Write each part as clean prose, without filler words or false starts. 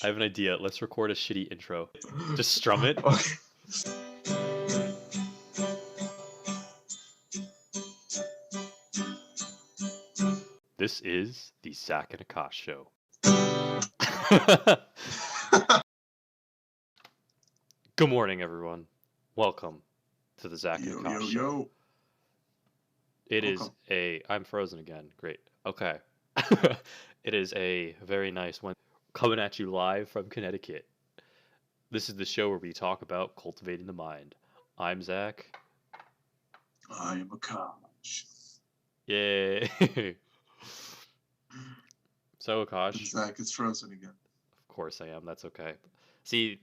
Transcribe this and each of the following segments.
I have an idea. Let's record a shitty intro. Just strum it. Okay. This is the Zach and Aakash show. Good morning, everyone. Welcome to the Zach and Yo, Aakash yo, show. yo. It is Welcome. I'm frozen again. Great. Okay. It is a very nice one. Coming at you live from Connecticut. This is the show where we talk about cultivating the mind. I'm Zach. I am Aakash. Yay. So, And Akash, Zach is frozen again. of course I am. That's okay. See,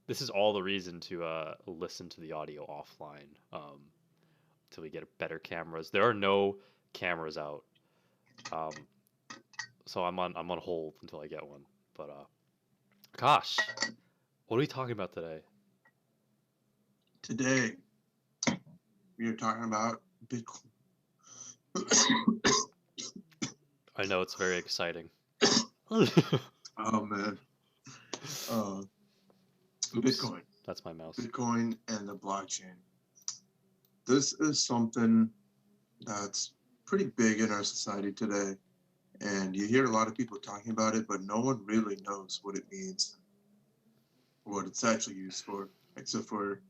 this is all the reason to listen to the audio offline until we get better cameras. There are no cameras out, so I'm on hold until I get one. But gosh, what are we talking about today? Today, we are talking about Bitcoin. I know it's very exciting. Oh, man. Bitcoin. That's my mouse. Bitcoin and the blockchain. This is something that's pretty big in our society today. And you hear a lot of people talking about it, but no one really knows what it means, what it's actually used for, except for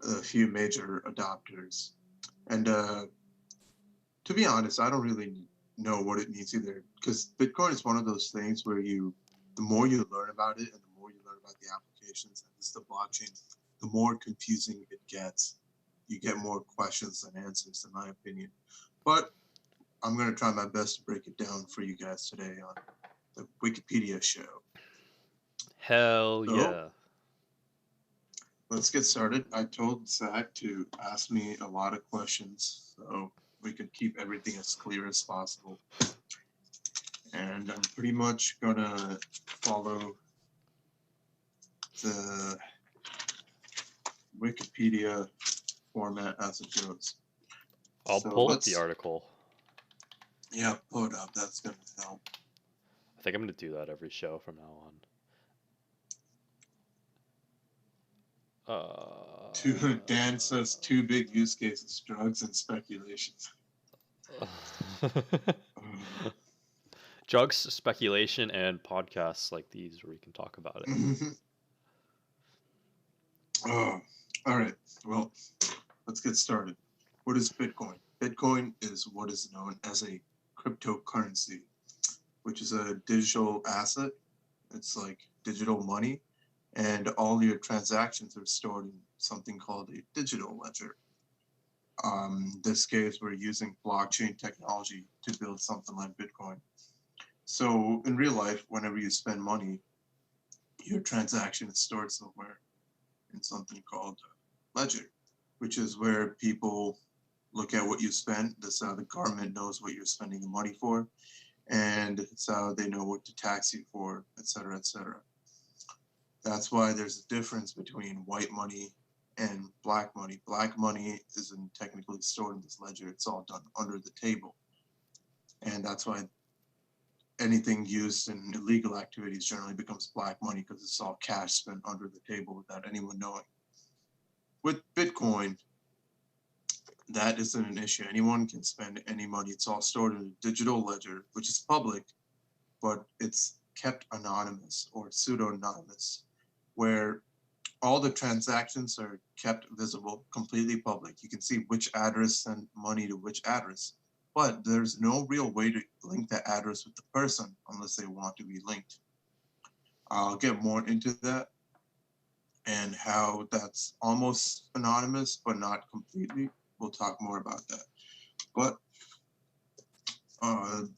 a few major adopters. And to be honest, I don't really know what it means either, because Bitcoin is one of those things where the more you learn about it and the more you learn about the applications and just the blockchain, the more confusing it gets. You get more questions than answers, in my opinion. But I'm going to try my best to break it down for you guys today on the Wikipedia show. Hell So, yeah. Let's get started. I told Zach to ask me a lot of questions so we can keep everything as clear as possible. And I'm pretty much going to follow the Wikipedia format as it goes. I'll So pull up the article. Yeah, pull it up. That's going to help. I think I'm going to do that every show from now on. Dan says two big use cases, drugs and speculation. Drugs, speculation, and podcasts like these where we can talk about it. All right. Well, let's get started. What is Bitcoin? Bitcoin is what is known as a cryptocurrency, which is a digital asset. It's like digital money, and all your transactions are stored in something called a digital ledger. In this case, we're using blockchain technology to build something like Bitcoin. So in real life, whenever you spend money, your transaction is stored somewhere in something called ledger, which is where people look at what you spent. That's how the government knows what you're spending the money for, and it's how they know what to tax you for, etc., etc. That's why there's a difference between white money and black money. Black money isn't technically stored in this ledger. It's all done under the table. And that's why anything used in illegal activities generally becomes black money, because it's all cash spent under the table without anyone knowing. With Bitcoin, that isn't an issue. Anyone can spend any money. It's all stored in a digital ledger, which is public, but it's kept anonymous or pseudo-anonymous, where all the transactions are kept visible, completely public. You can see which address sent money to which address, but there's no real way to link that address with the person unless they want to be linked. I'll get more into that and how that's almost anonymous, but not completely. We'll talk more about that. But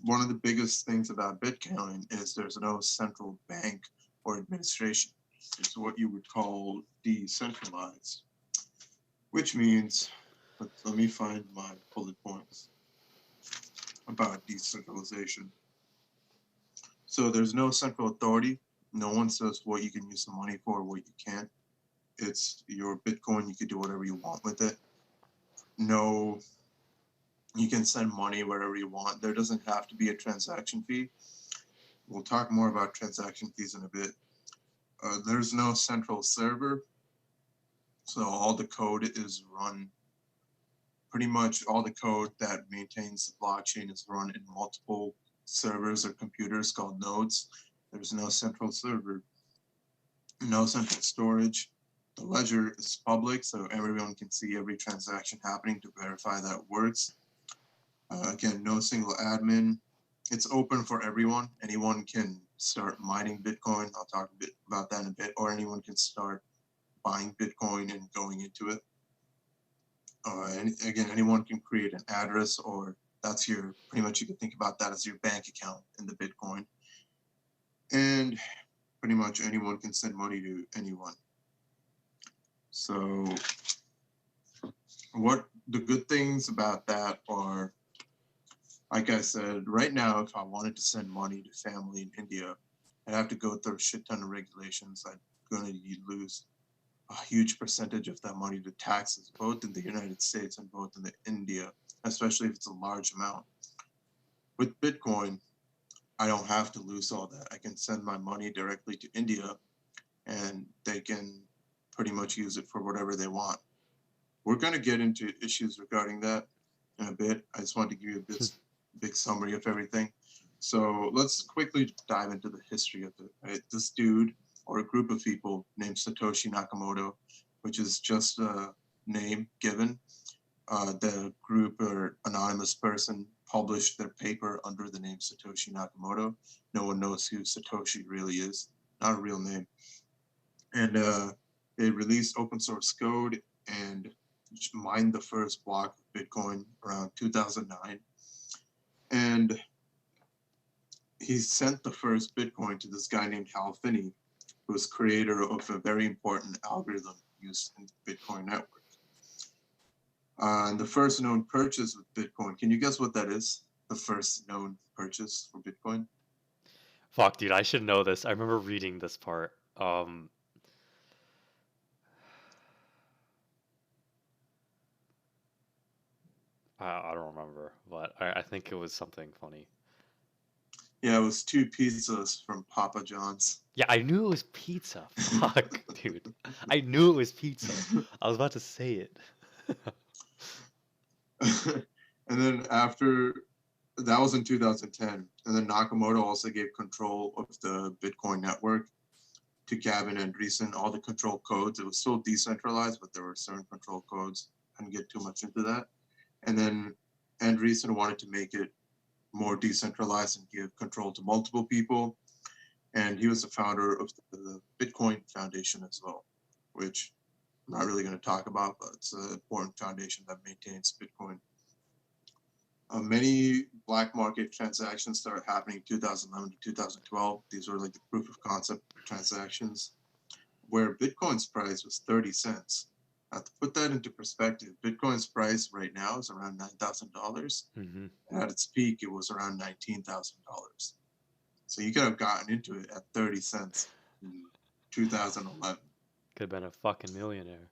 one of the biggest things about Bitcoin is there's no central bank or administration. It's what you would call decentralized, which means, let me find my bullet points about decentralization. So there's no central authority. No one says what you can use the money for, what you can't. It's your Bitcoin. You can do whatever you want with it. No, you can send money wherever you want. There doesn't have to be a transaction fee. We'll talk more about transaction fees in a bit. There's no central server, so all the code is run. Pretty much all the code that maintains the blockchain is run in multiple servers or computers called nodes. There's no central server, no central storage. The ledger is public, so everyone can see every transaction happening to verify that it works. Again, no single admin. It's open for everyone. Anyone can start mining Bitcoin. I'll talk a bit about that in a bit, or anyone can start buying Bitcoin and going into it. And again, anyone can create an address, or that's your, pretty much you can think about that as your bank account in the Bitcoin. And pretty much anyone can send money to anyone. So what the good things about that are, like I said, right now, if I wanted to send money to family in India, I'd have to go through a shit ton of regulations. I'm going to lose a huge percentage of that money to taxes, both in the United States and both in the India, especially if it's a large amount. With Bitcoin, I don't have to lose all that. I can send my money directly to India and they can pretty much use it for whatever they want. We're going to get into issues regarding that in a bit. I just wanted to give you a big summary of everything. So let's quickly dive into the history of it. Right? This dude, or a group of people named Satoshi Nakamoto, which is just a name given. The group or anonymous person published their paper under the name Satoshi Nakamoto. No one knows who Satoshi really is, not a real name. And they released open source code and mined the first block of Bitcoin around 2009. And he sent the first Bitcoin to this guy named Hal Finney, who was creator of a very important algorithm used in the Bitcoin network. And the first known purchase with Bitcoin, can you guess what that is? The first known purchase for Bitcoin? Fuck, dude, I should know this. I remember reading this part. I don't remember, but I think it was something funny. Yeah, it was 2 pizzas from Papa John's. Yeah, I knew it was pizza. Fuck, dude. I knew it was pizza. I was about to say it. And then after that was in 2010, and then Nakamoto also gave control of the Bitcoin network to Gavin Andreessen, all the control codes. It was still decentralized, but there were certain control codes. I didn't get too much into that. And then Andreessen wanted to make it more decentralized and give control to multiple people. And he was the founder of the Bitcoin Foundation as well, which I'm not really going to talk about, but it's an important foundation that maintains Bitcoin. Many black market transactions started happening 2011 to 2012. These were like the proof of concept transactions, where Bitcoin's price was 30 cents. Now, to put that into perspective, Bitcoin's price right now is around $9,000. Mm-hmm. And at its peak, it was around $19,000. So you could have gotten into it at 30 cents in 2011. Could have been a fucking millionaire.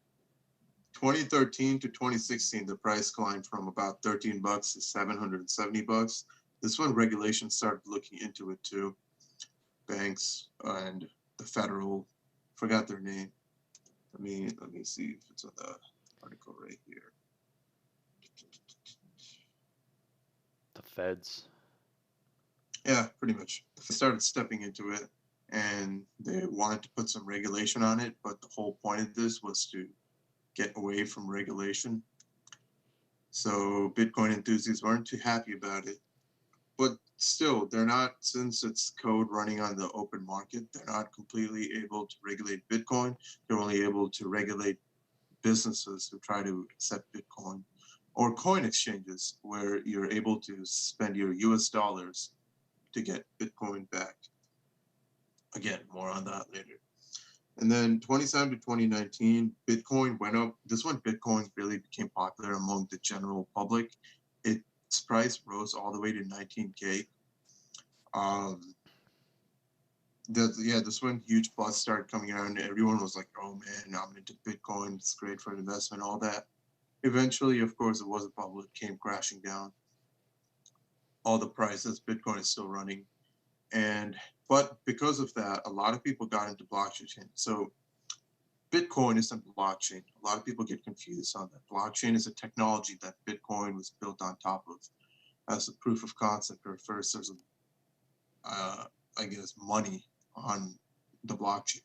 2013 to 2016, the price climbed from about $13 to $770. This when regulations started looking into it too. Banks and the federal, forgot their name. Let me see if it's on the article right here. The feds. Yeah, pretty much. They started stepping into it and they wanted to put some regulation on it, but the whole point of this was to get away from regulation. So Bitcoin enthusiasts weren't too happy about it. But still, they're not, since it's code running on the open market, they're not completely able to regulate Bitcoin. They're only able to regulate businesses who try to accept Bitcoin, or coin exchanges where you're able to spend your US dollars to get Bitcoin back. Again, more on that later. And then 2017 to 2019, Bitcoin went up. This when Bitcoin really became popular among the general public. Its price rose all the way to 19K. This when huge buzz started coming out, and everyone was like, "Oh man, I'm into Bitcoin. It's great for investment, all that." Eventually, of course, it wasn't public. It came crashing down. All the prices. Bitcoin is still running. And but because of that, a lot of people got into blockchain. So Bitcoin isn't blockchain. A lot of people get confused on that. Blockchain is a technology that Bitcoin was built on top of as a proof of concept, or first there's I guess money on the blockchain,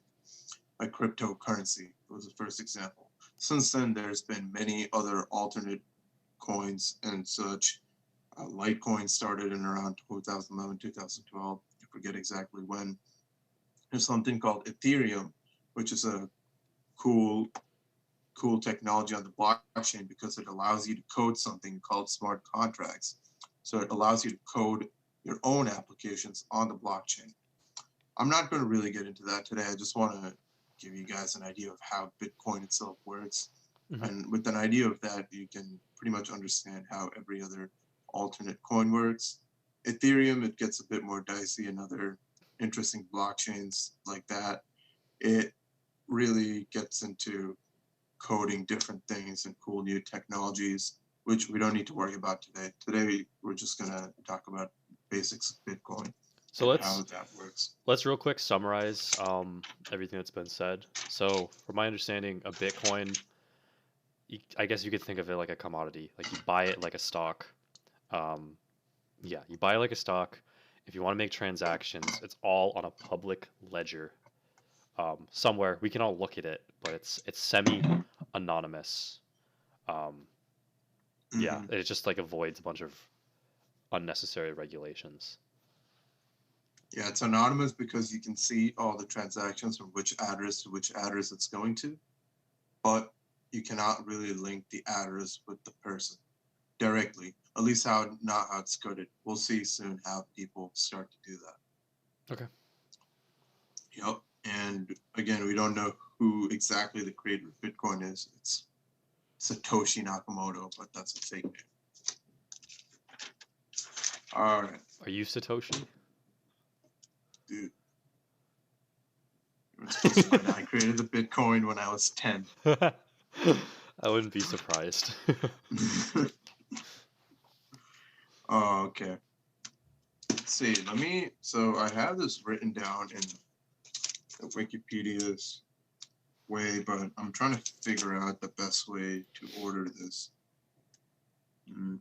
like cryptocurrency was the first example. Since then, there's been many other alternate coins and such. Litecoin started in around 2011, 2012. I forget exactly when. There's something called Ethereum, which is a cool, cool technology on the blockchain because it allows you to code something called smart contracts. So it allows you to code your own applications on the blockchain. I'm not going to really get into that today. I just want to give you guys an idea of how Bitcoin itself works. Hmm. And with an idea of that, you can pretty much understand how every other alternate coin works. Ethereum, it gets a bit more dicey, and other interesting blockchains like that. It really gets into coding different things and cool new technologies, which we don't need to worry about today. Today, we're just going to talk about basics of Bitcoin So and how let's that works. let's real quick summarize everything that's been said. So, from my understanding, a Bitcoin, I guess you could think of it like a commodity. Like you buy it like a stock. Um, yeah, you buy it like a stock. If you want to make transactions, it's all on a public ledger. Somewhere we can all look at it, but it's semi anonymous. Um, yeah, Mm-hmm. it just like avoids a bunch of unnecessary regulations. Yeah, it's anonymous because you can see all the transactions from which address to which address it's going to, but you cannot really link the address with the person directly. At least not how it's coded. We'll see soon how people start to do that. Okay. Yep. And again, we don't know who exactly the creator of Bitcoin is. It's Satoshi Nakamoto, but that's a fake name. All right, Are you Satoshi? dude. You were supposed to find out I created the Bitcoin when I was 10. I wouldn't be surprised. Oh, okay. Let's see. So I have this written down in the Wikipedia's way, but I'm trying to figure out the best way to order this.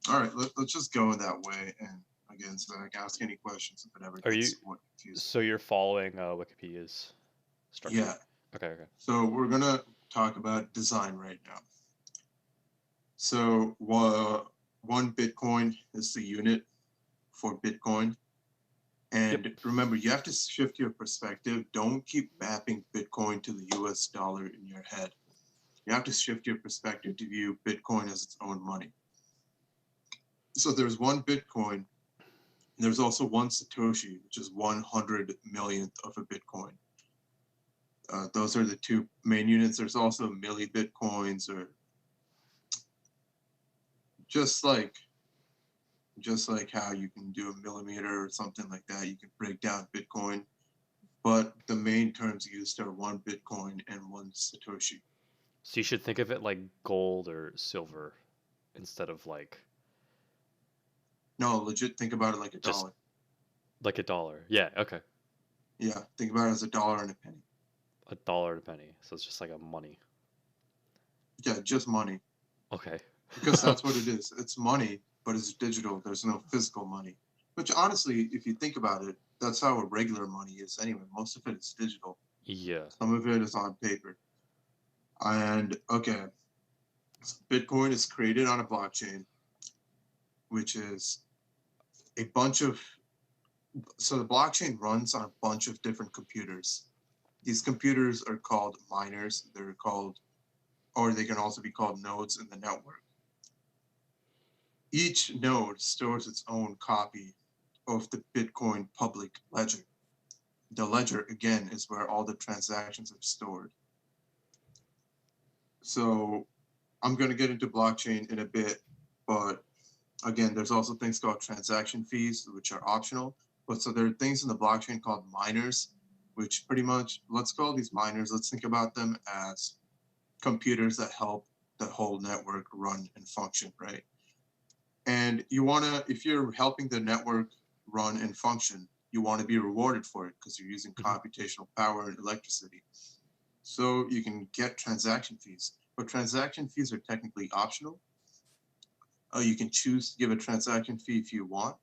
All right, let's just go that way. And again, Zach, ask any questions if it ever Are you gets more confusing. so you're following Wikipedia's structure? Yeah. Okay, okay. So we're gonna talk about design right now. So one Bitcoin is the unit for Bitcoin. Yep. And remember, you have to shift your perspective. Don't keep mapping Bitcoin to the US dollar in your head. You have to shift your perspective to view Bitcoin as its own money. So there's one Bitcoin. There's also one Satoshi, which is 100 millionth of a Bitcoin. Those are the two main units. There's also milli Bitcoins, or just like how you can do a millimeter or something like that. You can break down Bitcoin, but the main terms used are one Bitcoin and one Satoshi. So you should think of it like gold or silver instead of No, legit, think about it like a just dollar. like a dollar. Yeah, okay. Yeah, think about it as a dollar and a penny. A dollar and a penny. So it's just like a money. Yeah, just money. Okay. Because that's what it is. It's money, but it's digital. There's no physical money. Which honestly, if you think about it, that's how a regular money is anyway. Most of it is digital. Yeah. Some of it is on paper. And okay, so Bitcoin is created on a blockchain, which is a bunch of so the blockchain runs on a bunch of different computers. These computers are called miners. They're called, or they can also be called nodes in the network. Each node stores its own copy of the Bitcoin public ledger. The ledger, again, is where all the transactions are stored. So I'm going to get into blockchain in a bit, but again, there's also things called transaction fees, which are optional. But so there are things in the blockchain called miners, which pretty much, let's call these miners, let's think about them as computers that help the whole network run and function, right? And you want to, if you're helping the network run and function, you want to be rewarded for it because you're using Mhm. computational power and electricity. So you can get transaction fees, but transaction fees are technically optional. You can choose to give a transaction fee if you want.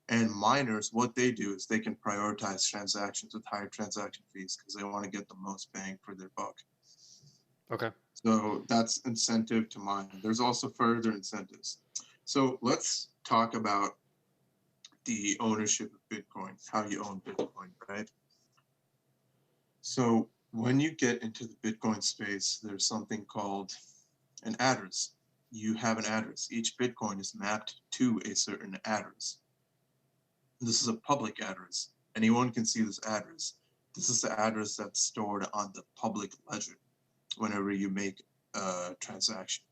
And miners, what they do is they can prioritize transactions with higher transaction fees because they want to get the most bang for their buck. Okay. So that's incentive to mine. There's also further incentives. So let's talk about the ownership of Bitcoin, how you own Bitcoin, right? So when you get into the Bitcoin space, there's something called an address. You have an address. Each Bitcoin is mapped to a certain address. This is a public address. Anyone can see this address. This is the address that's stored on the public ledger whenever you make a transaction.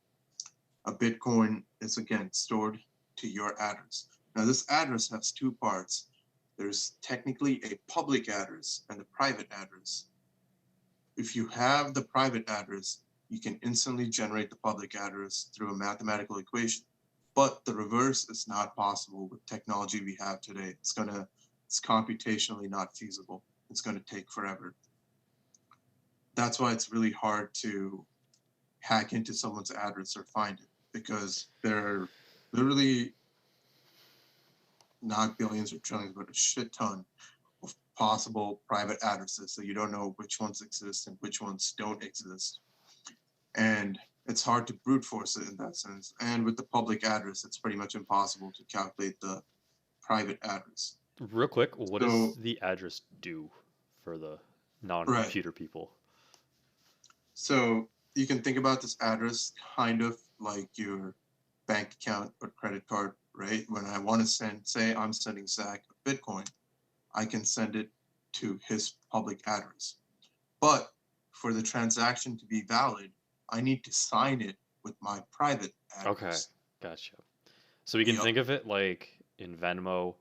A Bitcoin is again stored to your address. Now, this address has two parts. There's technically a public address and a private address. If you have the private address, you can instantly generate the public address through a mathematical equation. But the reverse is not possible with technology we have today. It's computationally not feasible. It's going to take forever. That's why it's really hard to hack into someone's address or find it because there are literally not billions or trillions, but a shit ton of possible private addresses. So you don't know which ones exist and which ones don't exist. And it's hard to brute force it in that sense. And with the public address, it's pretty much impossible to calculate the private address. Real quick, what does So, the address do for the right. non-computer people? So you can think about this address kind of like your bank account or credit card, right? When I want to send, say I'm sending Zach a Bitcoin, I can send it to his public address. But for the transaction to be valid, I need to sign it with my private Okay, address. gotcha. So we can Yep. think of it like in Venmo,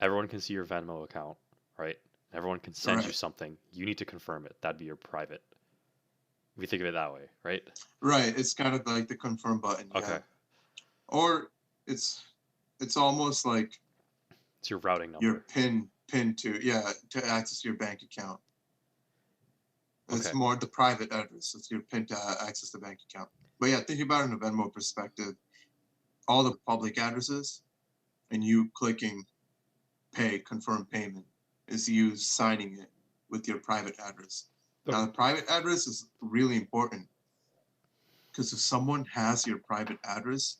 everyone can see your Venmo account, right? Everyone can send you Right. something. You need to confirm it. That'd be your private. We think of it that way, right? Right. It's kind of like the confirm button, yeah. Okay. Or it's it's almost like It's your routing your number. pin to, yeah, to access your bank account. It's Okay. more the private address. It's your pin to access the bank account. But yeah, think about it in a Venmo perspective. All the public addresses and you clicking pay, confirm payment, is you signing it with your private address. Okay. Now, the private address is really important because if someone has your private address,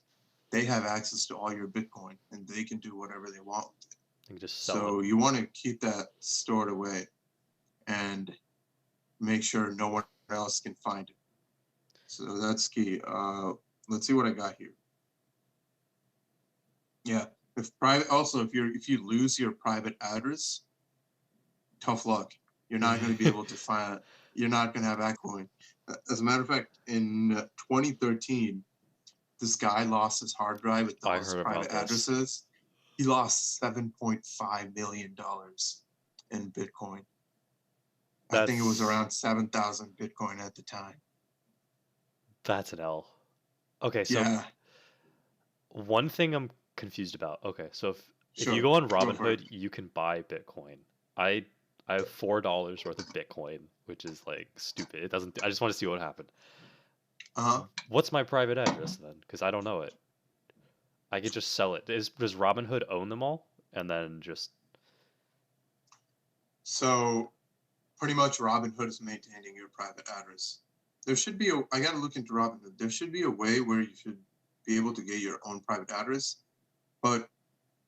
they have access to all your Bitcoin and they can do whatever they want with it. You can just sell it. So you want to keep that stored away and make sure no one else can find it. So that's key. Let's see what I got here. Yeah. If private, also if you lose your private address, tough luck. You're not going to be able to find. You're not going to have Bitcoin. As a matter of fact, in 2013, this guy lost his hard drive with I those heard about private this. addresses. He lost $7.5 million in Bitcoin. I think it was That's around 7,000 Bitcoin at the time. that's an L. Okay, so Yeah, one thing I'm confused about. Okay, so if you sure. go on Go for it. Robinhood, you can buy Bitcoin. I I have $4 worth of Bitcoin, which is like stupid. It doesn't. I just want to see what happened. Uh huh. What's my private address then? Because I don't know it. I could just sell it. Does Robinhood own them all? And then just So pretty much Robinhood is maintaining your private address. There should be a. I got to look into Robinhood. There should be a way where you should be able to get your own private address, but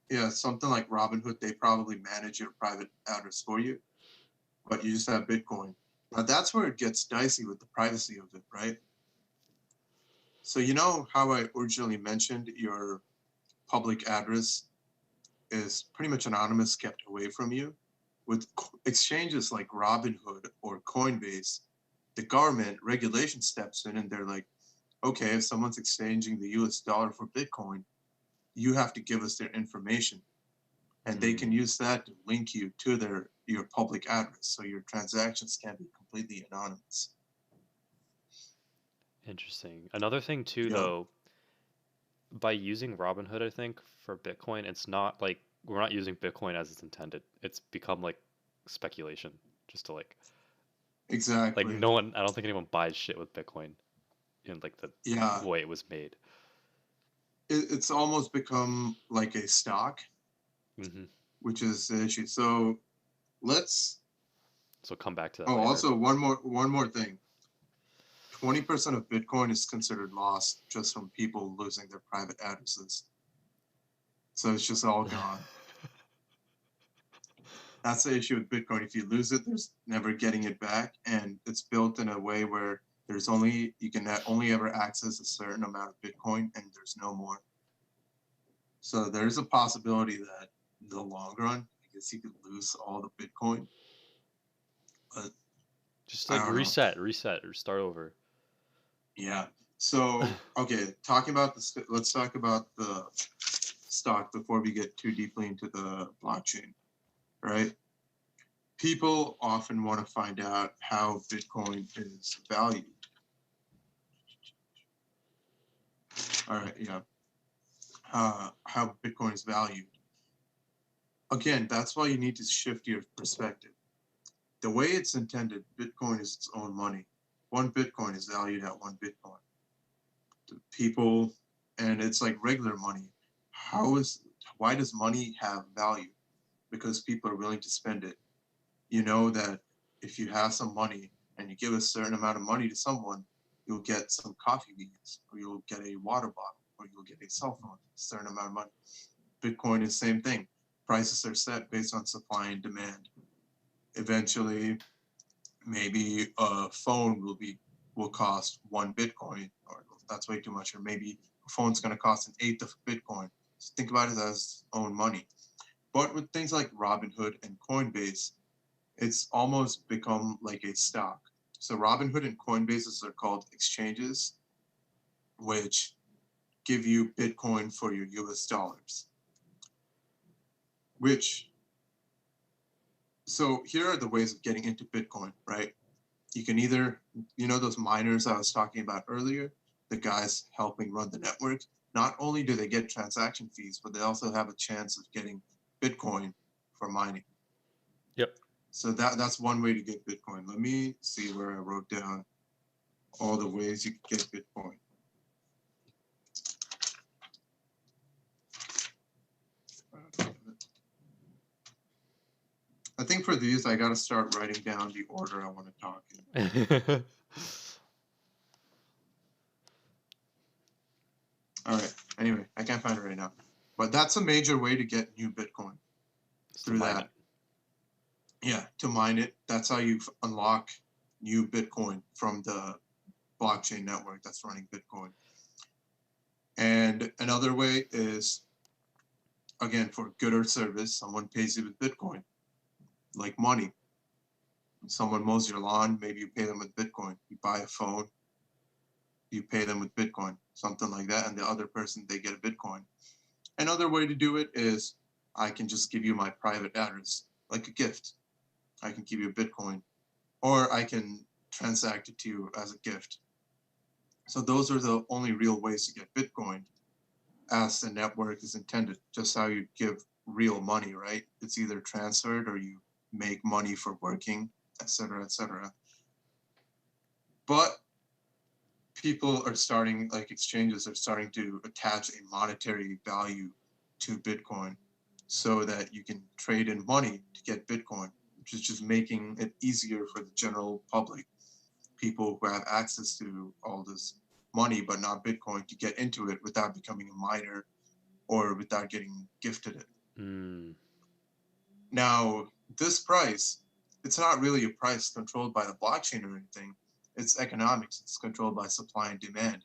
yeah, something like Robinhood, they probably manage your private address for you, but you just have Bitcoin. Now that's where it gets dicey with the privacy of it, right? So you know how I originally mentioned your public address is pretty much anonymous, kept away from you. With exchanges like Robinhood or Coinbase, the government regulation steps in and they're like, okay, if someone's exchanging the US dollar for Bitcoin, you have to give us their information. And they can use that to link you to your public address. So your transactions can be completely anonymous. interesting. Another thing too, Yep. though, by using Robinhood, I think for Bitcoin, it's not like we're not using Bitcoin as it's intended. It's become like speculation, just to like Exactly. no one. I don't think anyone buys shit with Bitcoin in like the Yeah, way it was made. it's almost become like a stock, Hmm. which is the issue. So let's. So come back to that Oh, later. also one more thing. 20% of Bitcoin is considered lost just from people losing their private addresses. So it's just all gone. That's the issue with Bitcoin. If you lose it, there's never getting it back, and it's built in a way where you can only ever access a certain amount of Bitcoin, and there's no more. So there's a possibility that in the long run, I guess you could lose all the Bitcoin, but Just I like don't know. reset, or start over. Yeah. So okay, let's talk about the stock before we get too deeply into the blockchain, right? People often want to find out how Bitcoin is valued. All right, yeah. How Bitcoin is valued. Again, that's why you need to shift your perspective. The way it's intended, Bitcoin is its own money. One Bitcoin is valued at one Bitcoin. The people, and it's like regular money. Why does money have value? Because people are willing to spend it. You know that if you have some money and you give a certain amount of money to someone, you'll get some coffee beans, or you'll get a water bottle, or you'll get a cell phone, a certain amount of money. Bitcoin is the same thing. Prices are set based on supply and demand. Eventually, maybe a phone will cost one Bitcoin, or that's way too much, or maybe a phone's going to cost an eighth of Bitcoin. So think about it as own money. But with things like Robinhood and Coinbase, it's almost become like a stock. So Robinhood and Coinbase are called exchanges, which give you Bitcoin for your US dollars. Which, so here are the ways of getting into Bitcoin, right? You can either, those miners I was talking about earlier, the guys helping run the network, not only do they get transaction fees, but they also have a chance of getting Bitcoin for mining. Yep. So that's one way to get Bitcoin. Let me see where I wrote down all the ways you can get Bitcoin. I think for these, I got to start writing down the order I want to talk in. All right. Anyway, I can't find it right now. But that's a major way to get new Bitcoin Just to through mine that. it. Yeah, to mine it. That's how you unlock new Bitcoin from the blockchain network that's running Bitcoin. And another way is, again, for good or service, someone pays you with Bitcoin, like money. Someone mows your lawn, maybe you pay them with Bitcoin. You buy a phone, you pay them with Bitcoin, something like that. And the other person, they get a Bitcoin. Another way to do it is I can just give you my private address, like a gift. I can give you a Bitcoin, or I can transact it to you as a gift. So those are the only real ways to get Bitcoin as the network is intended, just how you give real money, right? It's either transferred or you make money for working, etc., etc. But people are starting, like exchanges are starting to attach a monetary value to Bitcoin so that you can trade in money to get Bitcoin, which is just making it easier for the general public, people who have access to all this money but not Bitcoin, to get into it without becoming a miner or without getting gifted it. Mm. Now, this price, it's not really a price controlled by the blockchain or anything. It's economics. It's controlled by supply and demand.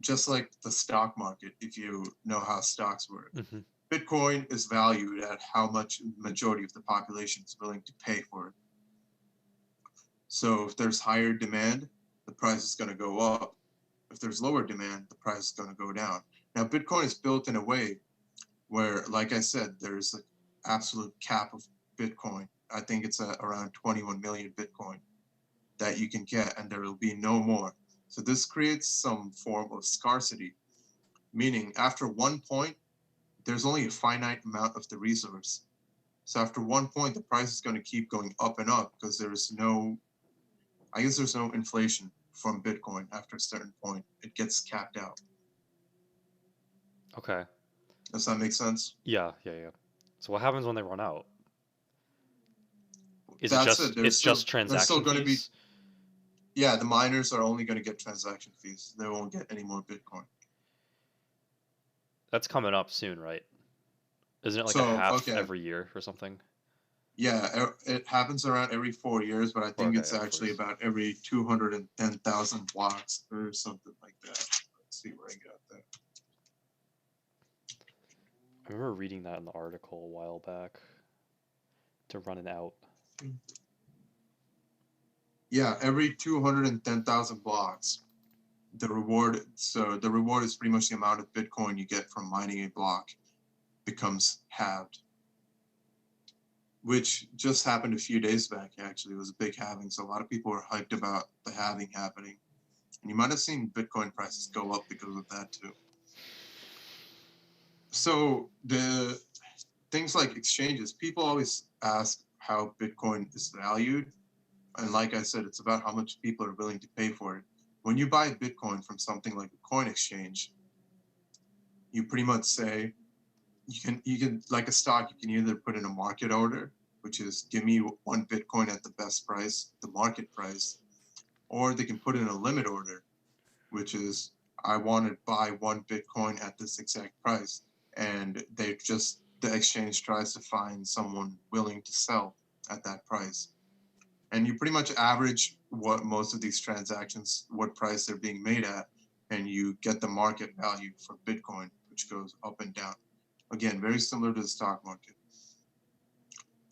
Just like the stock market, if you know how stocks work. Mm-hmm. Bitcoin is valued at how much the majority of the population is willing to pay for it. So if there's higher demand, the price is going to go up. If there's lower demand, the price is going to go down. Now, Bitcoin is built in a way where, like I said, there's an absolute cap of Bitcoin. I think it's around 21 million Bitcoin that you can get, and there will be no more. So this creates some form of scarcity, meaning after one point, there's only a finite amount of the resource. So after one point, the price is going to keep going up and up because there's no, I guess there's no inflation from Bitcoin after a certain point. It gets capped out. Okay. Does that make sense? Yeah. So what happens when they run out? Is it That's just it. it's just There's still transaction going to be, fees? yeah, the miners are only going to get transaction fees. They won't get any more Bitcoin. That's coming up soon, right? Isn't it like a So, half okay. every year or something? Yeah, it happens around every 4 years, but I Or think okay, it's of actually course. about every 210,000 blocks or something like that. Let's see where I got that. I remember reading that in the article a while back. To run it out. Yeah, every 210,000 blocks, the reward. So the reward is pretty much the amount of Bitcoin you get from mining a block becomes halved, which just happened a few days back. Actually, it was a big halving, so a lot of people were hyped about the halving happening, and you might have seen Bitcoin prices go up because of that too. So the things like exchanges, people always ask how Bitcoin is valued. And like I said, it's about how much people are willing to pay for it. When you buy Bitcoin from something like a coin exchange, you pretty much say you can like a stock, you can either put in a market order, which is give me one Bitcoin at the best price, the market price, or they can put in a limit order, which is I want to buy one Bitcoin at this exact price. And the exchange tries to find someone willing to sell at that price. And you pretty much average what most of these transactions, what price they're being made at, and you get the market value for Bitcoin, which goes up and down. Again, very similar to the stock market.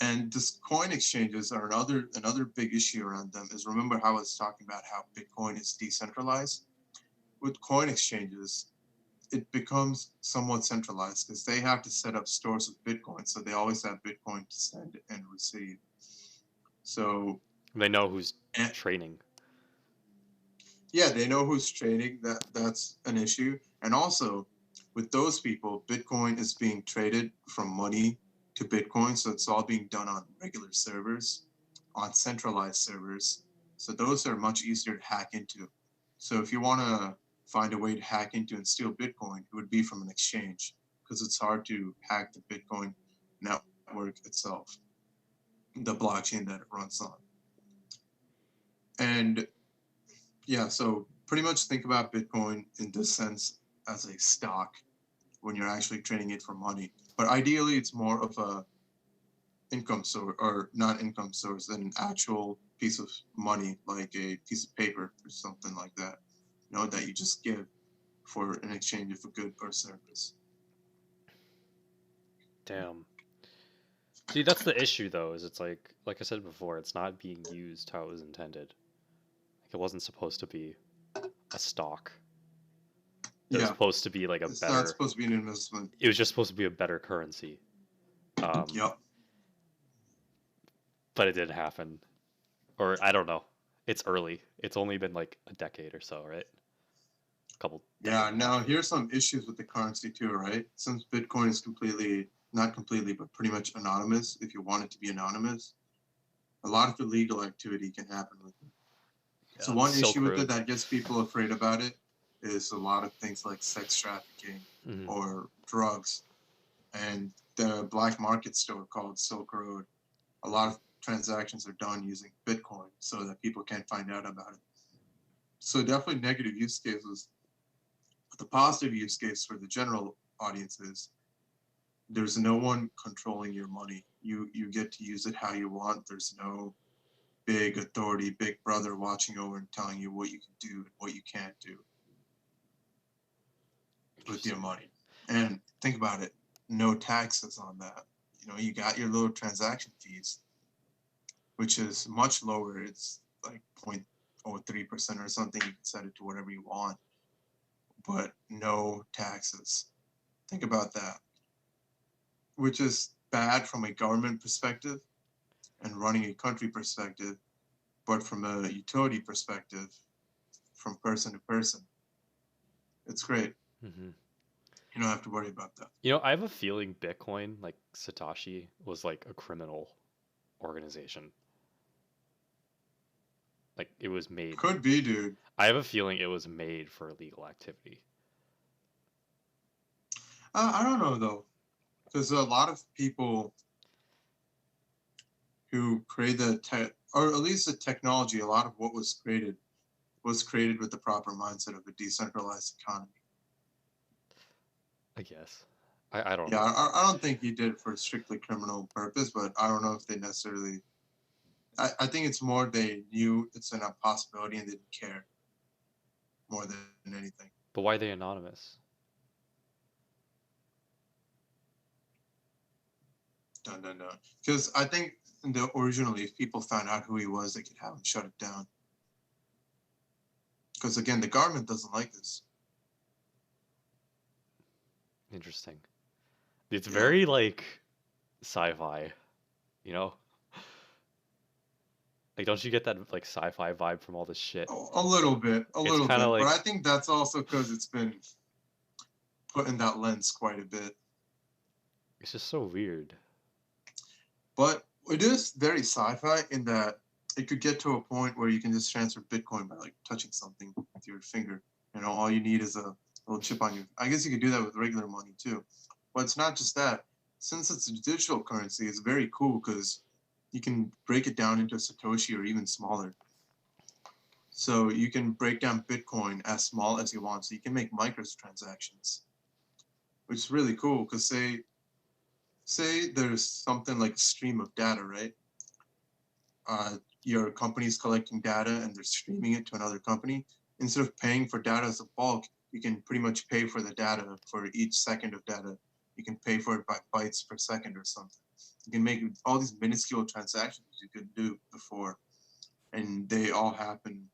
And this coin exchanges are another big issue around them is remember how I was talking about how Bitcoin is decentralized? With coin exchanges, it becomes somewhat centralized because they have to set up stores of Bitcoin. So they always have Bitcoin to send and receive. So They know who's and, trading. yeah, they know who's trading. That's an issue. And also, with those people, Bitcoin is being traded from money to Bitcoin, so it's all being done on regular servers, on centralized servers. So those are much easier to hack into. So if you want to find a way to hack into and steal Bitcoin, it would be from an exchange because it's hard to hack the Bitcoin network itself, the blockchain that it runs on. And yeah, so pretty much think about Bitcoin in this sense as a stock when you're actually trading it for money. But ideally, it's more of a income source or not income source than an actual piece of money, like a piece of paper or something like that, that you just give for an exchange of a good or service. Damn. See, that's the issue though, is it's like I said before, it's not being used how it was intended. Like it wasn't supposed to be a stock. It was Yeah, supposed to be like a it's not better. supposed to be an investment. It was just supposed to be a better currency. Yep. But it didn't happen. Or I don't know. It's early. It's only been like a decade or so, right? A couple decade Yeah, and a half now maybe. here's some issues with the currency too, right? Since Bitcoin is not completely, but pretty much anonymous, if you want it to be anonymous, a lot of illegal activity can happen with it. So Yeah, the one Silk issue with it Road. that gets people afraid about it is a lot of things like sex trafficking Mm-hmm. or drugs. And the black market store called Silk Road, a lot of transactions are done using Bitcoin so that people can't find out about it. So definitely negative use cases. But the positive use case for the general audience is there's no one controlling your money. You get to use it how you want. There's no big authority, big brother watching over and telling you what you can do and what you can't do with your Interesting. money. And think about it, no taxes on that. You got your little transaction fees, which is much lower. It's like 0.03% or something. You can set it to whatever you want, but no taxes. Think about that, which is bad from a government perspective and running a country perspective, but from a utility perspective, from person to person, it's great. Mm-hmm. You don't have to worry about that. I have a feeling Bitcoin, like Satoshi, was like a criminal organization. Like it was made. Could be, dude. I have a feeling it was made for illegal activity. I don't know though, because a lot of people who create the tech, or at least the technology, a lot of what was created with the proper mindset of a decentralized economy. I guess. I don't Yeah, know. I don't think he did it for a strictly criminal purpose, but I don't know if they necessarily. I think it's more they knew it's an impossibility and they didn't care more than anything. But why are they anonymous? Dun dun dun. Because I think originally, if people found out who he was, they could have him shut it down. Because again, the government doesn't like this. Interesting. It's Yeah. very like sci-fi, you know? Like, don't you get that like sci-fi vibe from all this shit? A little bit, It's kind of but like I think that's also because it's been put in that lens quite a bit. it's just so weird. But it is very sci-fi in that it could get to a point where you can just transfer Bitcoin by like touching something with your finger. All you need is a little chip on you. I guess you could do that with regular money too. But it's not just that. Since it's a digital currency, it's very cool because you can break it down into Satoshi or even smaller. So you can break down Bitcoin as small as you want. So you can make microtransactions, which is really cool because say there's something like a stream of data, right? Your company's collecting data and they're streaming it to another company. Instead of paying for data as a bulk, you can pretty much pay for the data for each second of data. You can pay for it by bytes per second or something. You can make all these minuscule transactions you could do before, and they all happen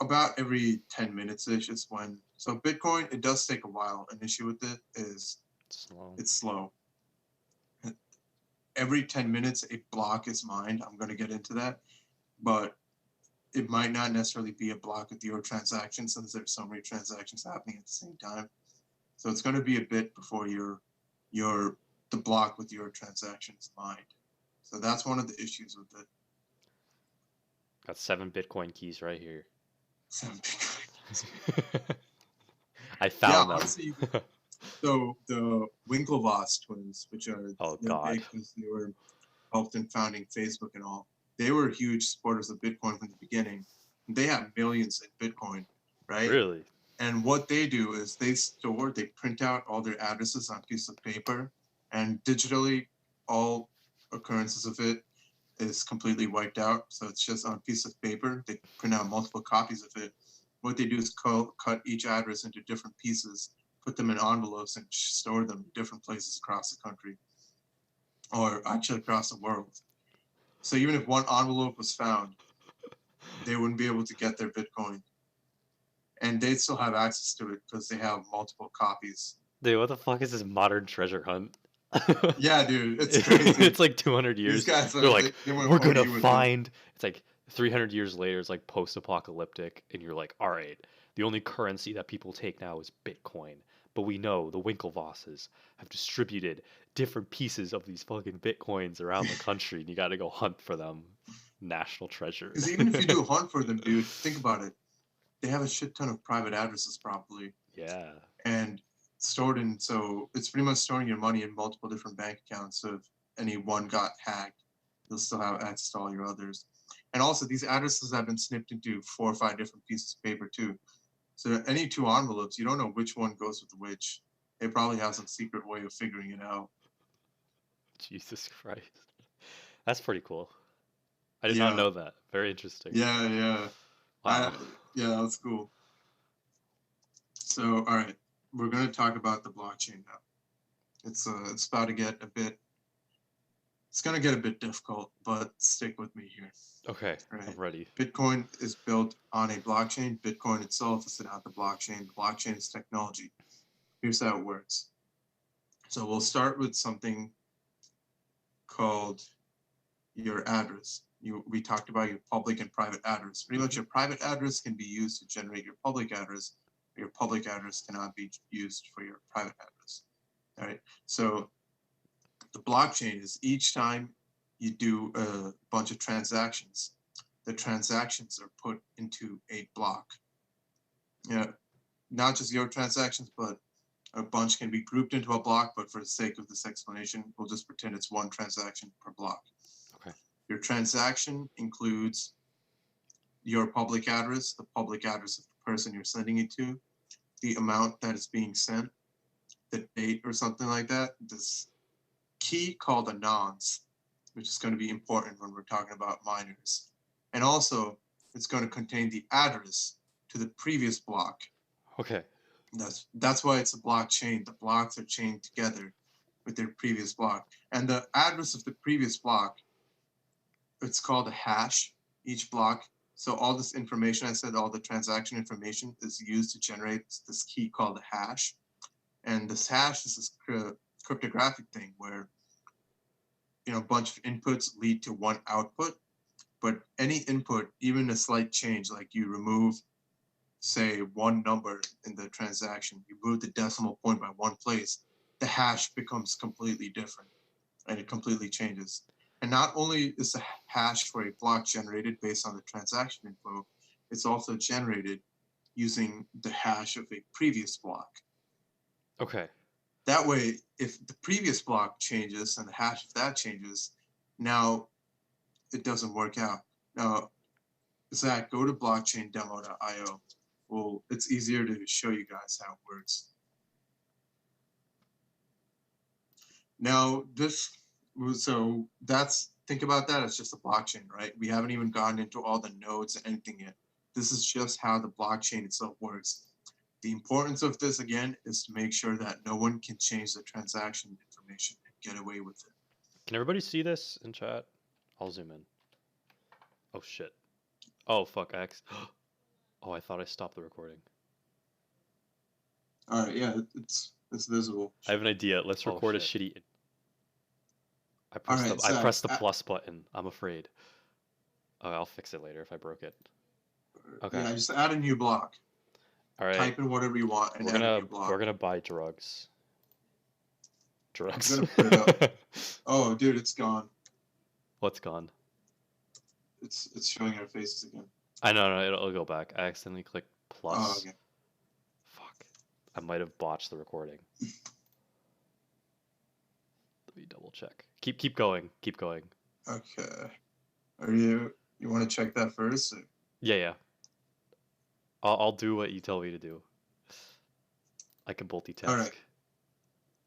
about every 10 minutes ish is when. So Bitcoin, it does take a while. An issue with it is Slow. it's slow. Every 10 minutes, a block is mined. I'm going to get into that. But it might not necessarily be a block with your transaction since there's so many transactions happening at the same time. So it's going to be a bit before the block with your transactions mined. So that's one of the issues with it. Got 7 Bitcoin keys right here. 7 Bitcoin. I found them. Honestly, so the Winklevoss twins, which are Oh they're God. big because they were helped in founding Facebook and all. They were huge supporters of Bitcoin from the beginning. They have millions in Bitcoin, right? Really? And what they do is they print out all their addresses on a piece of paper, and digitally, all occurrences of it is completely wiped out. So it's just on a piece of paper. They print out multiple copies of it. What they do is cut each address into different pieces, put them in envelopes, and store them in different places across the country, or actually across the world. So even if one envelope was found, they wouldn't be able to get their Bitcoin, and they'd still have access to it because they have multiple copies. Dude, what the fuck is this modern treasure hunt? Yeah, dude, it's crazy. It's like 200 These years. guys They're like, they went we're gonna OD with it. find. It's like 300 years later. It's like post-apocalyptic, and you're like, all right, the only currency that people take now is Bitcoin. But we know the Winklevosses have distributed different pieces of these fucking Bitcoins around the country, and you got to go hunt for them. National treasure. Because even if you do hunt for them, dude, think about it. They have a shit ton of private addresses probably. Yeah. And stored in, so it's pretty much storing your money in multiple different bank accounts. So if any one got hacked, you'll still have access to all your others. And also, these addresses have been snipped into 4 or 5 different pieces of paper too. So any 2 envelopes, you don't know which one goes with which. They probably have some secret way of figuring it out. Jesus Christ. That's pretty cool. I did not Yeah, know that. Very interesting. yeah. Wow. Yeah, that's cool. So, all right, we're going to talk about the blockchain now. It's about to get a bit. It's going to get a bit difficult, but stick with me here. Okay, Right. I'm ready. Bitcoin is built on a blockchain. Bitcoin itself is not the blockchain. The blockchain is technology. Here's how it works. So we'll start with something called your address. We talked about your public and private address. Pretty much your private address can be used to generate your public address, Your public address cannot be used for your private address. All right. So the blockchain is each time you do a bunch of transactions, the transactions are put into a block. Yeah, not just your transactions, but a bunch can be grouped into a block, but for the sake of this explanation, we'll just pretend it's one transaction per block. Okay. Your transaction includes your public address, the public address of the person you're sending it to, the amount that is being sent, the date or something like that, this key called a nonce, which is going to be important when we're talking about miners. And also, it's going to contain the address to the previous block. Okay. That's why it's a blockchain. The blocks are chained together with their previous block. And the address of the previous block, it's called a hash, each block. So all this information, I said all the transaction information is used to generate this key called a hash. And this hash is this cryptographic thing where a bunch of inputs lead to one output, but any input, even a slight change, like you remove, say, one number in the transaction, you move the decimal point by one place, the hash becomes completely different and it completely changes. And not only is the hash for a block generated based on the transaction info, it's also generated using the hash of a previous block. Okay. That way, if the previous block changes and the hash of that changes, now it doesn't work out. Now, Zach, go to blockchaindemo.io. Well, it's easier to show you guys how it works. Now, think about that as just a blockchain, right? We haven't even gotten into all the nodes and anything yet. This is just how the blockchain itself works. The importance of this, again, is to make sure that no one can change the transaction information and get away with it. Can everybody see this in chat? I'll zoom in. Oh shit. Oh fuck X. Oh, I thought I stopped the recording. All right, yeah, it's visible. I have an idea. Let's record a shitty. I pressed the plus button. I'm afraid. Oh, I'll fix it later if I broke it. Okay. Yeah, just add a new block. All right. Type in whatever you want and add a new block. We're gonna buy drugs. Drugs. I'm gonna put it up. Oh, dude, it's gone. What's gone? It's showing our faces again. I know, it'll go back. I accidentally clicked plus. Oh, okay. Fuck. I might have botched the recording. Let me double check. Keep going. Keep going. Okay. You want to check that first? Or? Yeah. I'll do what you tell me to do. I can multitask. All right.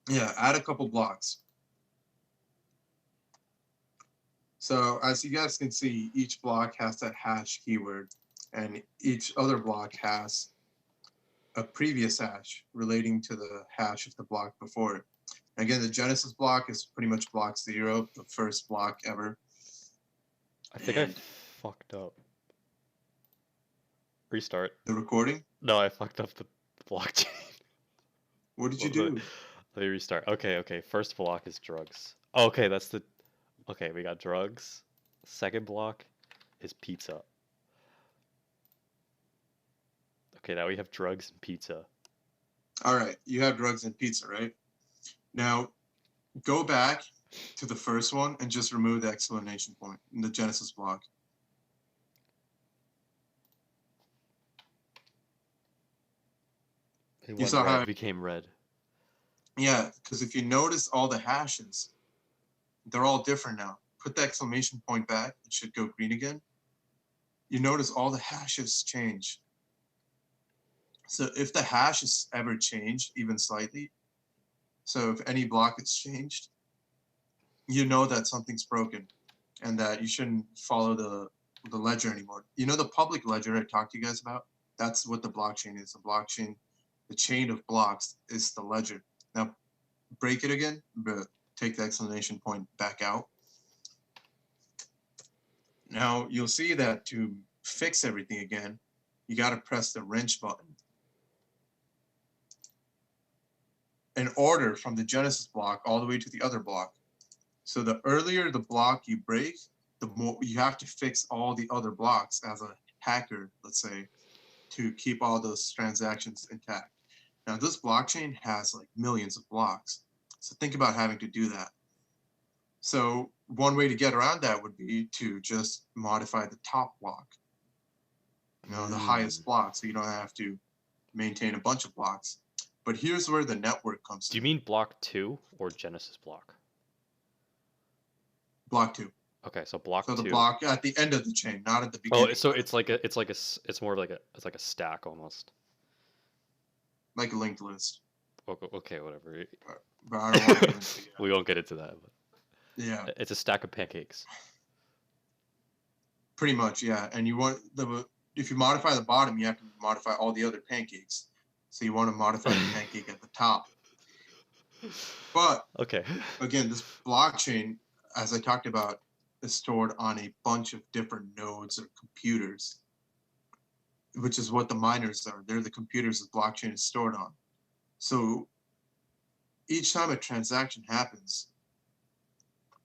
Yeah, add a couple blocks. So as you guys can see, each block has that hash keyword, and each other block has a previous hash relating to the hash of the block before it. Again, the Genesis block is pretty much block 0, the first block ever. I think I fucked up. Restart. The recording? No, I fucked up the blockchain. What did you do? Let me restart. Okay. First block is drugs. Okay, that's the... Okay, we got drugs. Second block is pizza. Okay, now we have drugs and pizza. All right, you have drugs and pizza, right? Now, go back to the first one and just remove the exclamation point in the Genesis block. You saw how it became red. Yeah, because if you notice all the hashes, they're all different now. Put the exclamation point back, it should go green again. You notice all the hashes change. So if the hash is ever changed, even slightly, so if any block is changed, you know that something's broken and that you shouldn't follow the ledger anymore. You know the public ledger I talked to you guys about? That's what the blockchain is. The blockchain, the chain of blocks is the ledger. Now, break it again, but take the exclamation point back out. Now, you'll see that to fix everything again, you got to press the wrench button. In order from the Genesis block all the way to the other block. So the earlier the block you break, the more you have to fix all the other blocks as a hacker, let's say, to keep all those transactions intact. Now, this blockchain has like millions of blocks. So think about having to do that. So one way to get around that would be to just modify the top block, the highest block, so you don't have to maintain a bunch of blocks. But here's where the network comes Do you in. mean block 2 or Genesis block? Block 2. Okay, so block 2. So the block at the end of the chain, not at the Oh, beginning. so it's more like a stack almost. Like a linked list. Okay, whatever. But I don't want to get into it. We won't get into that. But Yeah. it's a stack of pancakes. Pretty much, yeah. And if you modify the bottom, you have to modify all the other pancakes. So you want to modify the pancake at the top. But okay. Again, this blockchain, as I talked about, is stored on a bunch of different nodes or computers, which is what the miners are. They're the computers the blockchain is stored on. So each time a transaction happens,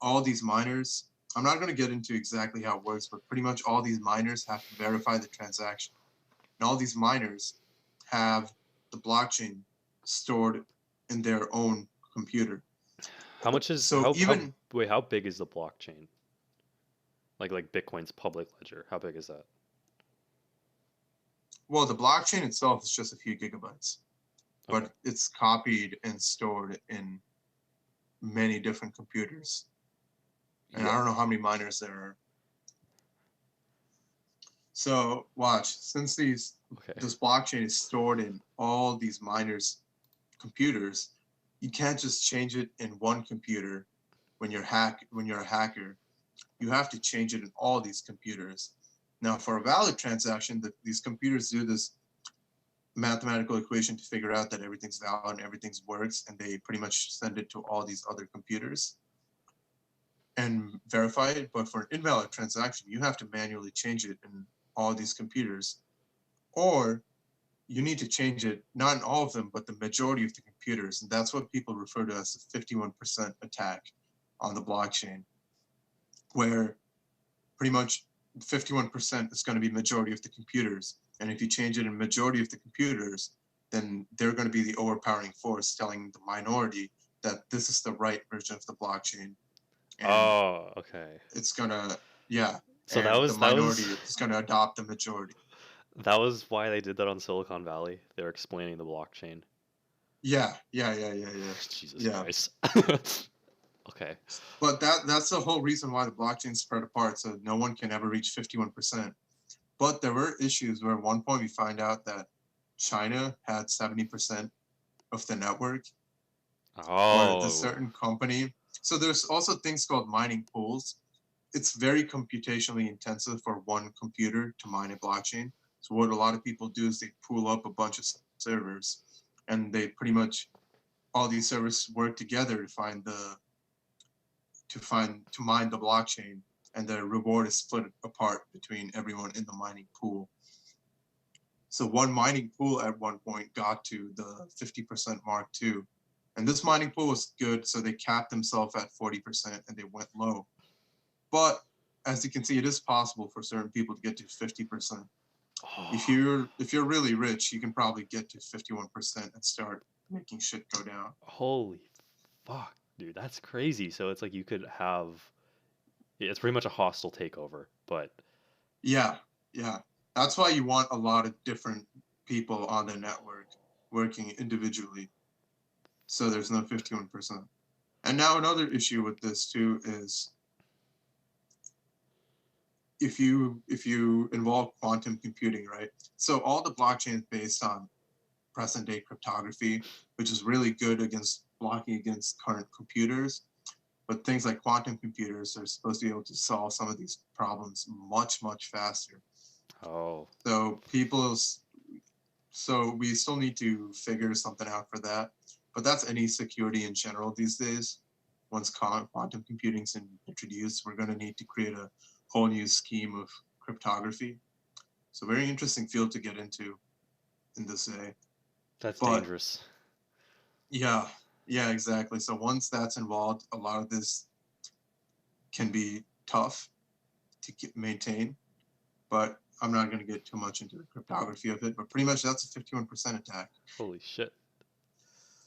all these miners, I'm not going to get into exactly how it works, but pretty much all these miners have to verify the transaction. And all these miners have the blockchain stored in their own computer. How much is So how big is the blockchain? Like Bitcoin's public ledger. How big is that? Well, the blockchain itself is just a few gigabytes, Okay. but it's copied and stored in many different computers. And I don't know how many miners there are. So watch, since this blockchain is stored in all these miners' computers, you can't just change it in one computer when you're a hacker. You have to change it in all these computers. Now, for a valid transaction, these computers do this mathematical equation to figure out that everything's valid and everything works, and they pretty much send it to all these other computers and verify it. But for an invalid transaction, you have to manually change it in all these computers, or you need to change it, not in all of them, but the majority of the computers. And that's what people refer to as the 51% attack on the blockchain, where pretty much 51% is going to be majority of the computers. And if you change it in majority of the computers, then they're going to be the overpowering force telling the minority that this is the right version of the blockchain. And okay. It's going to, yeah. So the minority is going to adopt the majority. That was why they did that on Silicon Valley. They were explaining the blockchain. Yeah. Jesus Christ. Okay. But that's the whole reason why the blockchain spread apart, so no one can ever reach 51%. But there were issues where at one point we find out that China had 70% of the network. Or the certain company. So there's also things called mining pools. It's very computationally intensive for one computer to mine a blockchain. So what a lot of people do is they pool up a bunch of servers, and they pretty much all these servers work together to mine the blockchain, and the reward is split apart between everyone in the mining pool. So one mining pool at one point got to the 50% mark too. And this mining pool was good, so they capped themselves at 40% and they went low. But as you can see, it is possible for certain people to get to 50%. If you're really rich, you can probably get to 51% and start making shit go down. Holy fuck, dude, that's crazy. So it's like you could have, it's pretty much a hostile takeover, but yeah, that's why you want a lot of different people on the network working individually, so there's no 51%. And now another issue with this too is if you involve quantum computing, right? So all the blockchain is based on present day cryptography, which is really good against blocking against current computers. But things like quantum computers are supposed to be able to solve some of these problems much, much faster. Oh. So we still need to figure something out for that. But that's any security in general these days. Once quantum computing is introduced, we're going to need to create a whole new scheme of cryptography. So very interesting field to get into in this day. That's dangerous. Yeah, exactly. So once that's involved, a lot of this can be tough to maintain. But I'm not going to get too much into the cryptography of it, but pretty much that's a 51% attack. Holy shit.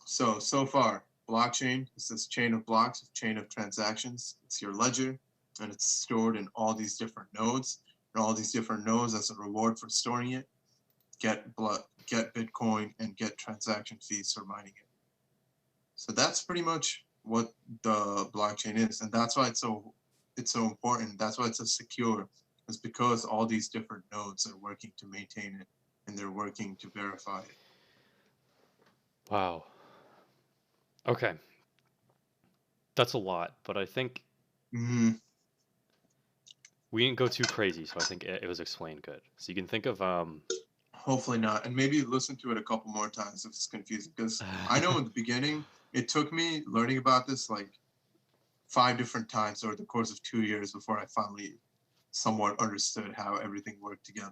So far, blockchain is this chain of blocks, a chain of transactions. It's your ledger, and it's stored in all these different nodes. And all these different nodes, as a reward for storing it, get Bitcoin and get transaction fees for mining it. So that's pretty much what the blockchain is, and that's why it's so important. That's why it's so secure. It's because all these different nodes are working to maintain it, and they're working to verify it. Wow. Okay. That's a lot, but I think we didn't go too crazy, so I think it was explained good. So you can think of Hopefully not, and maybe listen to it a couple more times if it's confusing. Because I know in the beginning, it took me learning about this like 5 different times over the course of 2 years before I finally somewhat understood how everything worked together.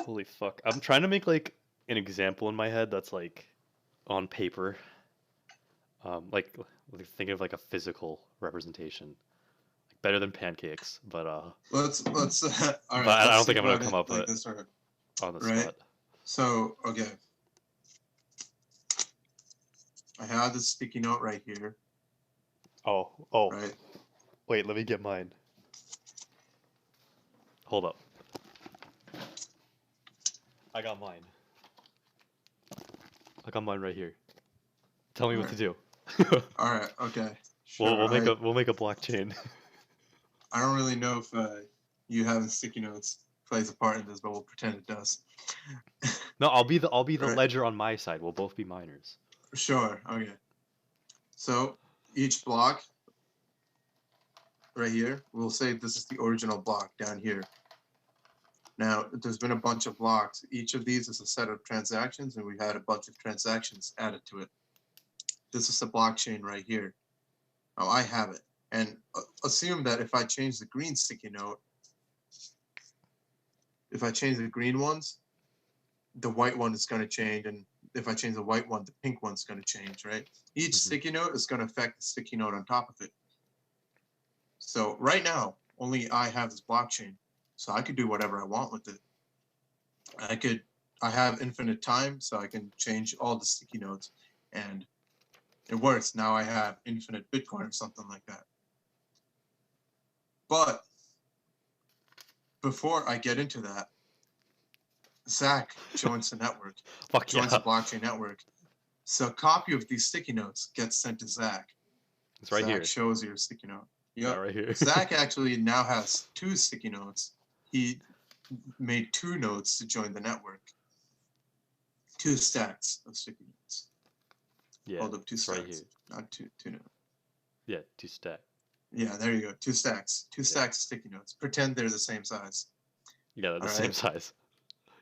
Holy fuck. I'm trying to make like an example in my head that's like on paper. Like think of like a physical representation. Like better than pancakes, but let's all right. but I Let's don't think think I'm gonna about come it up like with this, on the right? spot. So okay, I have this sticky note right here. Oh. Right. Wait, let me get mine. Hold up. I got mine. I got mine right here. Tell me what to do. All right. Okay. Sure. We'll make a blockchain. I don't really know if you having sticky notes plays a part in this, but we'll pretend it does. No, I'll be the Right. ledger on my side. We'll both be miners. Sure. Okay. So each block right here, we'll say this is the original block down here. Now, there's been a bunch of blocks. Each of these is a set of transactions, and we had a bunch of transactions added to it. This is the blockchain right here. Now, I have it. And assume that if I change the green sticky note, if I change the green ones, the white one is going to change. And if I change the white one, the pink one's going to change, right? Each sticky note is going to affect the sticky note on top of it. So right now, only I have this blockchain. So I could do whatever I want with it. I have infinite time, so I can change all the sticky notes, and it works. Now I have infinite Bitcoin or something like that. But before I get into that, Zach joins the network, joins the blockchain network. So a copy of these sticky notes gets sent to Zach. It's right Zach here. shows your sticky note. Yep. Right here. Zach actually now has 2 sticky notes. He made 2 notes to join the network. 2 stacks of sticky notes. Yeah. Hold up, 2 stacks. Right here. Not 2 notes. Yeah, 2 stacks. Yeah, there you go. 2 stacks. 2 stacks of sticky notes. Pretend they're the same size. Yeah, they're the same size.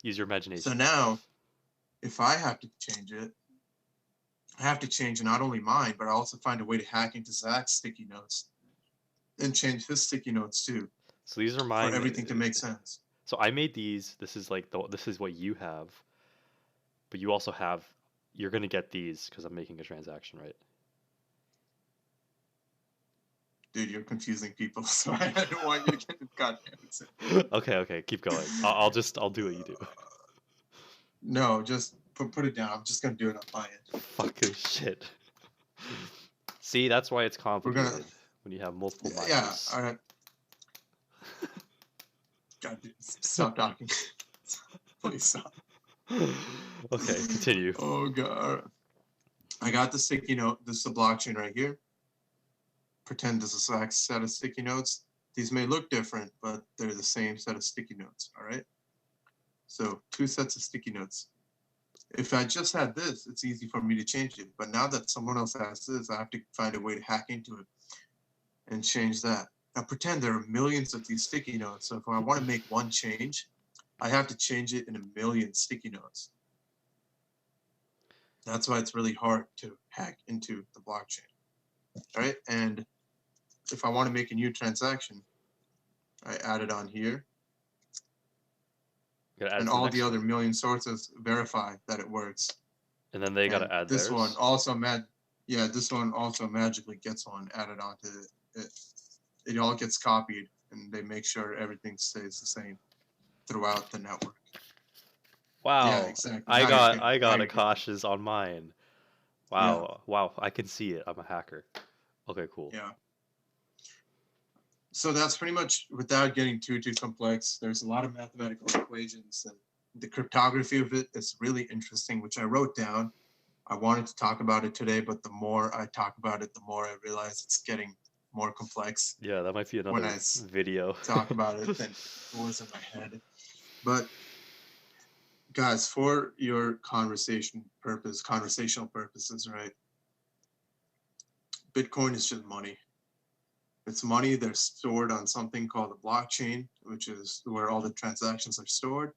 Use your imagination. So now, if I have to change it, I have to change not only mine, but I also find a way to hack into Zach's sticky notes and change his sticky notes too. So these are mine. For everything to make sense. So I made these. This is like this is what you have, but you also have. You're gonna get these because I'm making a transaction, right? Dude, you're confusing people, so I don't want you to get the goddamn answer. Okay, keep going. I'll do what you do. No, just put it down. I'm just gonna do it on my end. Fucking shit. See, that's why it's complicated when you have multiple miners. Yeah, all right. God, dude, stop talking. Please stop. Okay, continue. Oh god. I got the sticky note. This is the blockchain right here. Pretend this is a set of sticky notes. These may look different, but they're the same set of sticky notes, all right? So 2 sets of sticky notes. If I just had this, it's easy for me to change it. But now that someone else has this, I have to find a way to hack into it and change that. Now pretend there are millions of these sticky notes. So if I want to make one change, I have to change it in 1,000,000 sticky notes. That's why it's really hard to hack into the blockchain, right? And if I want to make a new transaction, I add it on here. And all the other 1,000,000 sources verify that it works. And then they got to add this theirs? one also this one also magically gets one added onto it. It all gets copied, and they make sure everything stays the same throughout the network. Yeah, Wow. exactly. I Now you're got getting I it. Now got you're getting it. Akash's on mine. Yeah, Wow. Wow. I can see it. I'm a hacker. Okay, cool. yeah. So that's pretty much, without getting too complex, there's a lot of mathematical equations, and the cryptography of it is really interesting, which I wrote down. I wanted to talk about it today, but the more I talk about it, the more I realize it's getting more complex Yeah, that might be when another video. talk about it than it was in my head. But guys, for your conversational purposes, right? Bitcoin is just money. It's money. They're stored on something called a blockchain, which is where all the transactions are stored.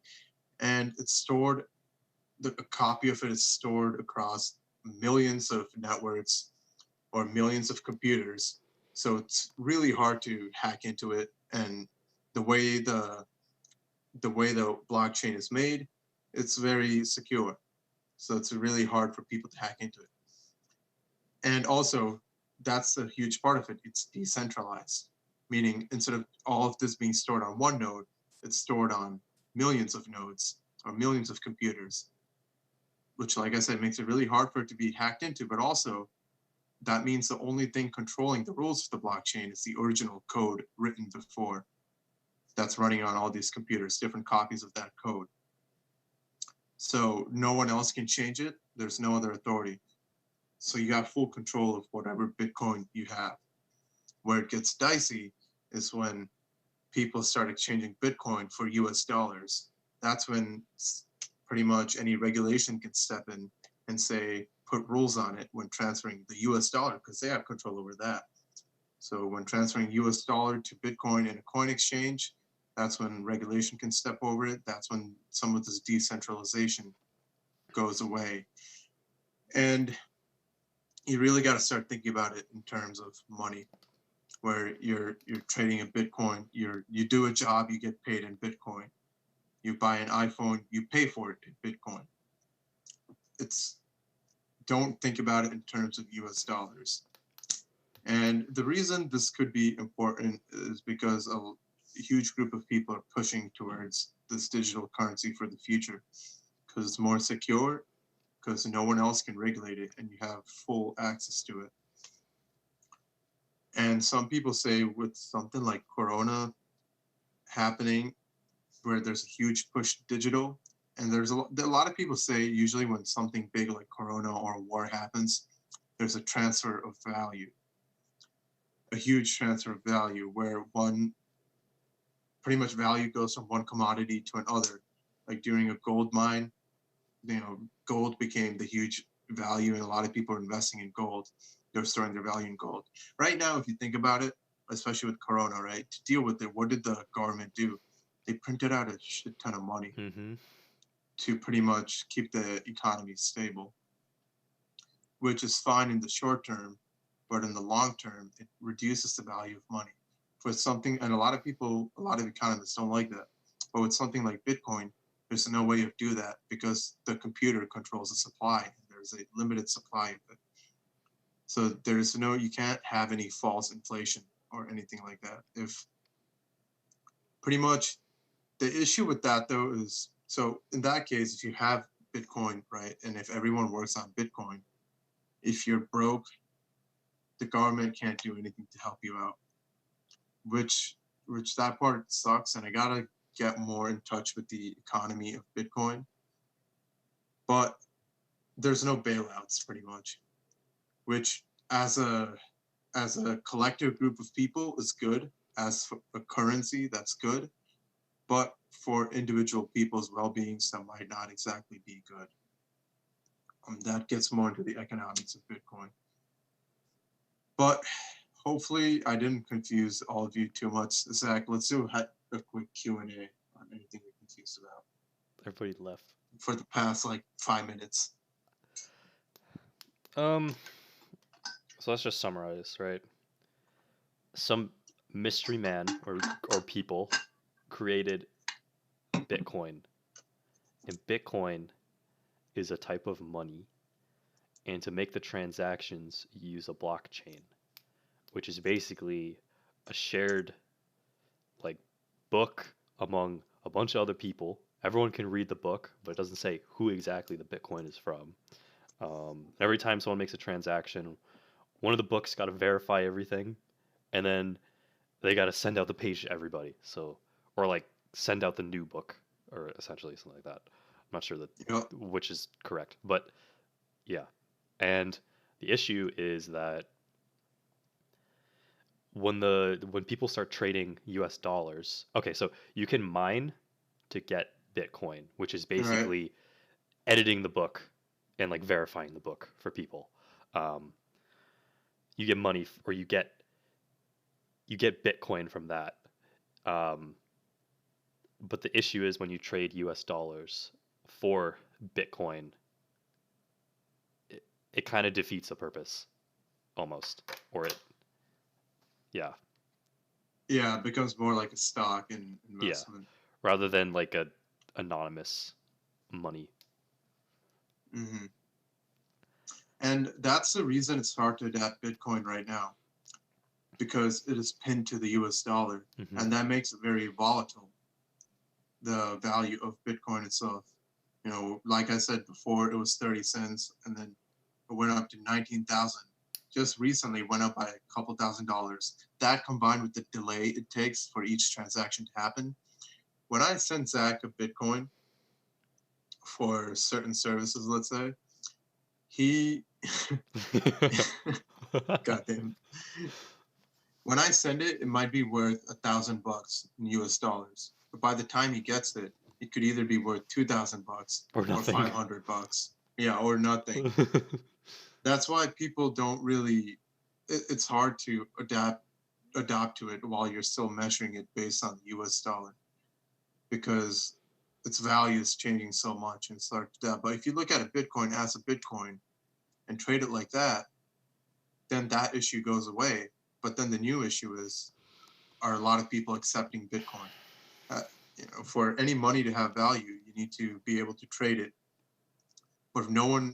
And it's stored, a copy of it is stored across millions of networks or millions of computers. So it's really hard to hack into it. And the way the blockchain is made, it's very secure. So it's really hard for people to hack into it. And also, that's a huge part of it. It's decentralized, meaning instead of all of this being stored on one node, it's stored on millions of nodes or millions of computers, which, like I said, makes it really hard for it to be hacked into. But also, that means the only thing controlling the rules of the blockchain is the original code written before that's running on all these computers, different copies of that code. So no one else can change it. There's no other authority. So you have full control of whatever Bitcoin you have. Where it gets dicey is when people start exchanging Bitcoin for US dollars. That's when pretty much any regulation can step in and say, put rules on it when transferring the US dollar, because they have control over that. So when transferring US dollar to Bitcoin in a coin exchange, that's when regulation can step over it. That's when some of this decentralization goes away. And you really got to start thinking about it in terms of money, where you're trading in Bitcoin. You do a job, you get paid in Bitcoin. You buy an iPhone, you pay for it in Bitcoin. It's Don't think about it in terms of US dollars. And the reason this could be important is because a huge group of people are pushing towards this digital currency for the future, because it's more secure, because no one else can regulate it, and you have full access to it. And some people say with something like Corona happening, where there's a huge push digital, and there's a lot of people say usually when something big like Corona or a war happens, there's a transfer of value, a huge transfer of value, where one pretty much value goes from one commodity to another. Like during a gold mine, gold became the huge value, and a lot of people are investing in gold. They're storing their value in gold. Right now, if you think about it, especially with Corona, right, to deal with it, what did the government do? They printed out a shit ton of money Mm-hmm. to pretty much keep the economy stable, which is fine in the short term, but in the long term, it reduces the value of money. For something, and a lot of economists don't like that. But with something like Bitcoin, there's no way of do that because the computer controls the supply. There's a limited supply of it. So you can't have any false inflation or anything like that. If pretty much the issue with that though is, so in that case, if you have Bitcoin, right, and if everyone works on Bitcoin, if you're broke, the government can't do anything to help you out, which that part sucks. And I gotta get more in touch with the economy of Bitcoin, but there's no bailouts pretty much, which as a collective group of people is good. As a currency, that's good, but for individual people's well-beings, that might not exactly be good. That gets more into the economics of Bitcoin. But hopefully I didn't confuse all of you too much. Zach, let's do a quick Q&A on anything you're confused about Everybody left. for the past like 5 minutes. Um. So let's just summarize, right? Some mystery man or people created Bitcoin, and Bitcoin is a type of money, and to make the transactions, you use a blockchain, which is basically a shared like book among a bunch of other people. Everyone can read the book, but it doesn't say who exactly the Bitcoin is from. Every time someone makes a transaction, one of the books got to verify everything, and then they got to send out the page to everybody. So, or like send out the new book, or essentially something like that. I'm not sure that You know, which is correct, but yeah. And the issue is that when people start trading US dollars, okay, so you can mine to get Bitcoin, which is all right. basically editing the book and like verifying the book for people. Um, you get money or you get Bitcoin from that. Um, but the issue is when you trade US dollars for Bitcoin, it kind of defeats the purpose almost. Or it, yeah, Yeah, it becomes more like a stock yeah, investment. rather than like a anonymous money. Hmm. And that's the reason it's hard to adapt Bitcoin right now, because it is pinned to the US dollar, Hmm. and that makes it very volatile, the value of Bitcoin itself. You know, like I said before, it was 30 cents, and then it went up to 19,000. Just recently went up by a couple $1,000s. That combined with the delay it takes for each transaction to happen. When I send Zach a Bitcoin for certain services, let's say, he, goddamn, when I send it, it might be worth $1,000 in US dollars. But by the time he gets it, it could either be worth $2,000 Or or nothing. $500. Yeah, or nothing. That's why people don't really. It's hard to adapt to it while you're still measuring it based on the US dollar, because its value is changing so much and stuff like that. But if you look at a Bitcoin as a Bitcoin and trade it like that, then that issue goes away. But then the new issue is, are a lot of people accepting Bitcoin? Uh, for any money to have value, you need to be able to trade it. But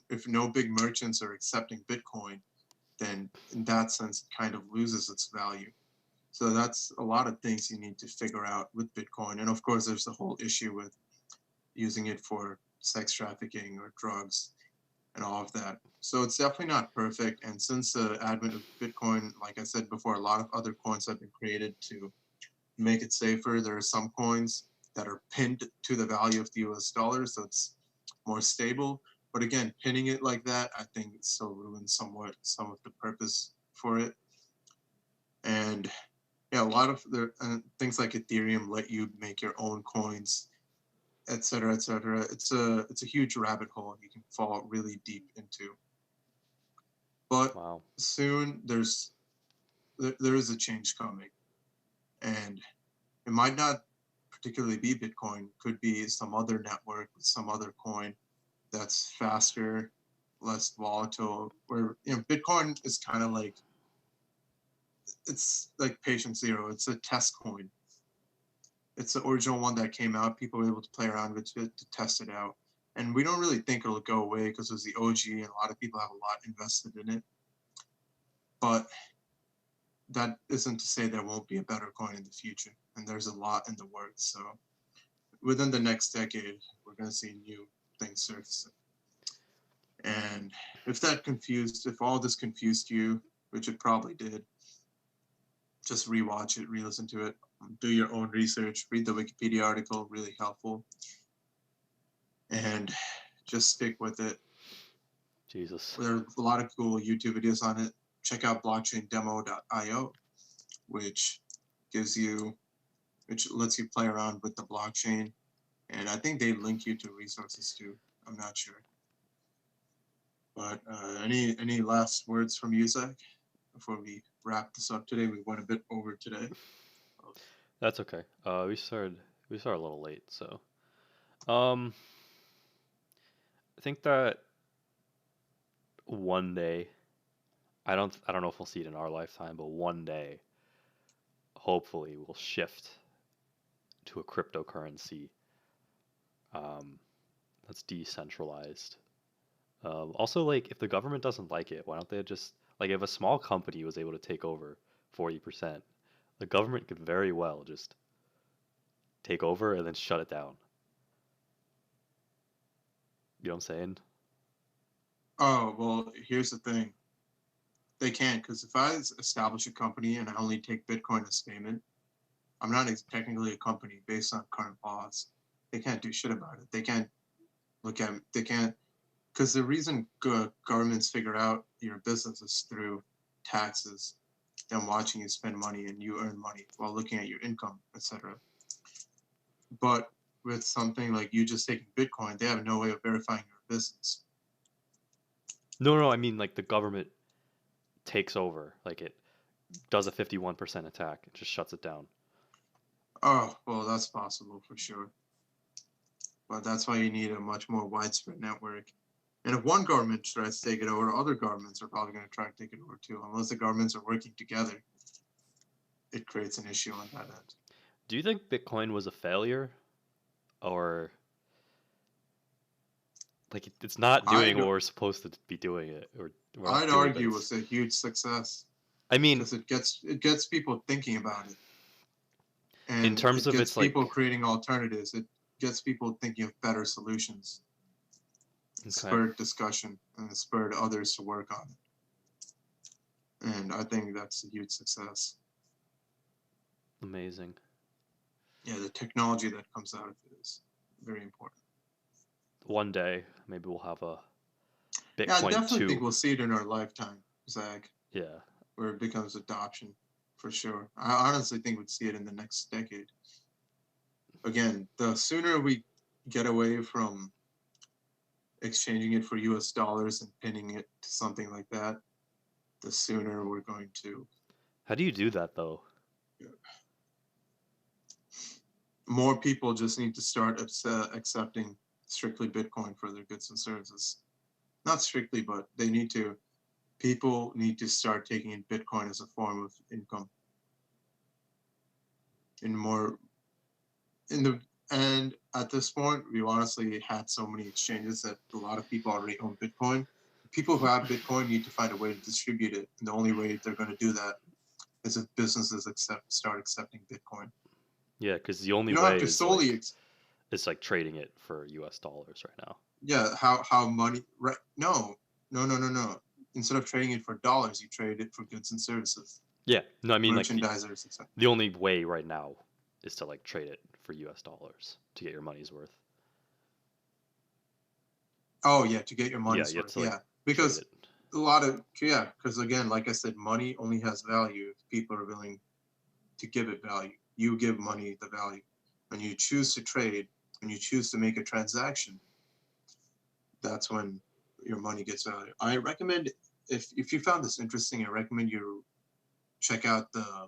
if no big merchants are accepting Bitcoin, then in that sense, it kind of loses its value. So that's a lot of things you need to figure out with Bitcoin. And of course, there's the whole issue with using it for sex trafficking or drugs and all of that. So it's definitely not perfect. And since the advent of Bitcoin, like I said before, a lot of other coins have been created to make it safer. There are some coins that are pinned to the value of the US dollar, so it's more stable. But again, pinning it like that, I think it still ruins somewhat some of the purpose for it. And yeah, a lot of the things like Ethereum let you make your own coins, et cetera, et cetera. It's a huge rabbit hole you can fall really deep into. But Wow. soon there is a change coming, and it might not particularly be Bitcoin. Could be some other network with some other coin that's faster, less volatile. Where Bitcoin is kind of like, it's like patient zero. It's a test coin. It's the original one that came out. People were able to play around with it to test it out. And we don't really think it'll go away because it was the OG and a lot of people have a lot invested in it. But that isn't to say there won't be a better coin in the future. And there's a lot in the works. So within the next decade, we're going to see new things surfacing. And if all this confused you, which it probably did, just rewatch it, re-listen to it, do your own research, read the Wikipedia article, really helpful, and just stick with it. Jesus. There are a lot of cool YouTube videos on it. Check out blockchaindemo.io, which gives you, which lets you play around with the blockchain, and I think they link you to resources too. I'm not sure. But any last words from you, Zach, before we wrap this up today? We went a bit over today. That's okay. We started a little late, so um I think that one day, I don't know if we'll see it in our lifetime, but one day hopefully we'll shift to a cryptocurrency um that's decentralized. Also, like, if the government doesn't like it, why don't they just, like, if a small company was able to take over 40%, the government could very well just take over and then shut it down. You know what I'm saying? Oh, well, here's the thing. They can't, because if I establish a company and I only take Bitcoin as payment, I'm not technically a company based on current laws. They can't do shit about it. They can't because the reason governments figure out your business is through taxes, them watching you spend money and you earn money while looking at your income, etc. But with something like you just taking Bitcoin, they have no way of verifying your business. No, I mean like the government takes over, like it does a 51% attack and just shuts it down. Oh, well, that's possible for sure. But that's why you need a much more widespread network. And if one government tries to take it over, other governments are probably going to try to take it over too. Unless the governments are working together, it creates an issue on that end. Do you think Bitcoin was a failure, or like it's not doing what we're supposed to be doing it, or I'd argue it's a huge success. I mean, because it gets people thinking about it, and in terms of gets people creating alternatives. It gets people thinking of better solutions. Okay. Spurred discussion and it spurred others to work on it, and I think that's a huge success. Amazing. Yeah, the technology that comes out of it is very important. One day, maybe we'll have a Bitcoin 2. Yeah, I definitely think we'll see it in our lifetime, Zach. Yeah. Where it becomes adoption, for sure. I honestly think we'd see it in the next decade. Again, the sooner we get away from exchanging it for US dollars and pinning it to something like that, the sooner we're going to... How do you do that, though? Yeah. More people just need to start accepting strictly Bitcoin for their goods and services. Not strictly, but they need to. People need to start taking in Bitcoin as a form of income. And at this point, we've honestly had so many exchanges that a lot of people already own Bitcoin. People who have Bitcoin need to find a way to distribute it. And the only way they're going to do that is if businesses start accepting Bitcoin. Yeah, because the only way is solely it's like trading it for US dollars right now. Yeah, how money... Right? No. Instead of trading it for dollars, you trade it for goods and services. Yeah, no, I mean merchandisers, like the only way right now is to like trade it for US dollars to get your money's worth. Oh yeah, to get your money's worth. Yeah, because because again, like I said, money only has value if people are willing to give it value. You give money the value. When you choose to trade, when you choose to make a transaction, that's when your money gets value. I recommend, if you found this interesting, I recommend you check out the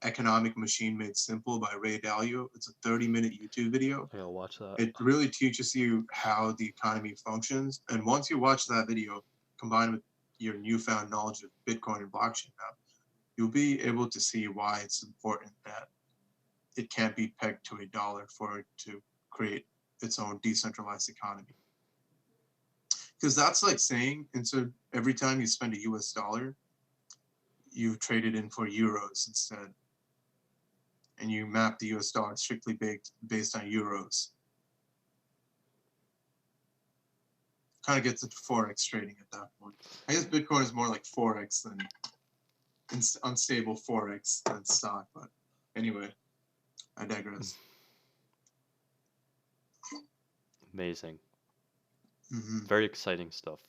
Economic Machine Made Simple by Ray Dalio. It's a 30-minute YouTube video. I'll watch that. It really teaches you how the economy functions. And once you watch that video, combined with your newfound knowledge of Bitcoin and blockchain now, you'll be able to see why it's important that it can't be pegged to a dollar for it to create its own decentralized economy. Because that's like saying, and so every time you spend a US dollar, you trade it in for euros instead. And you map the US dollar strictly based on euros. Kind of gets into Forex trading at that point. I guess Bitcoin is more like Forex than unstable Forex than stock, but anyway, I digress. Amazing. Mm-hmm. Very exciting stuff.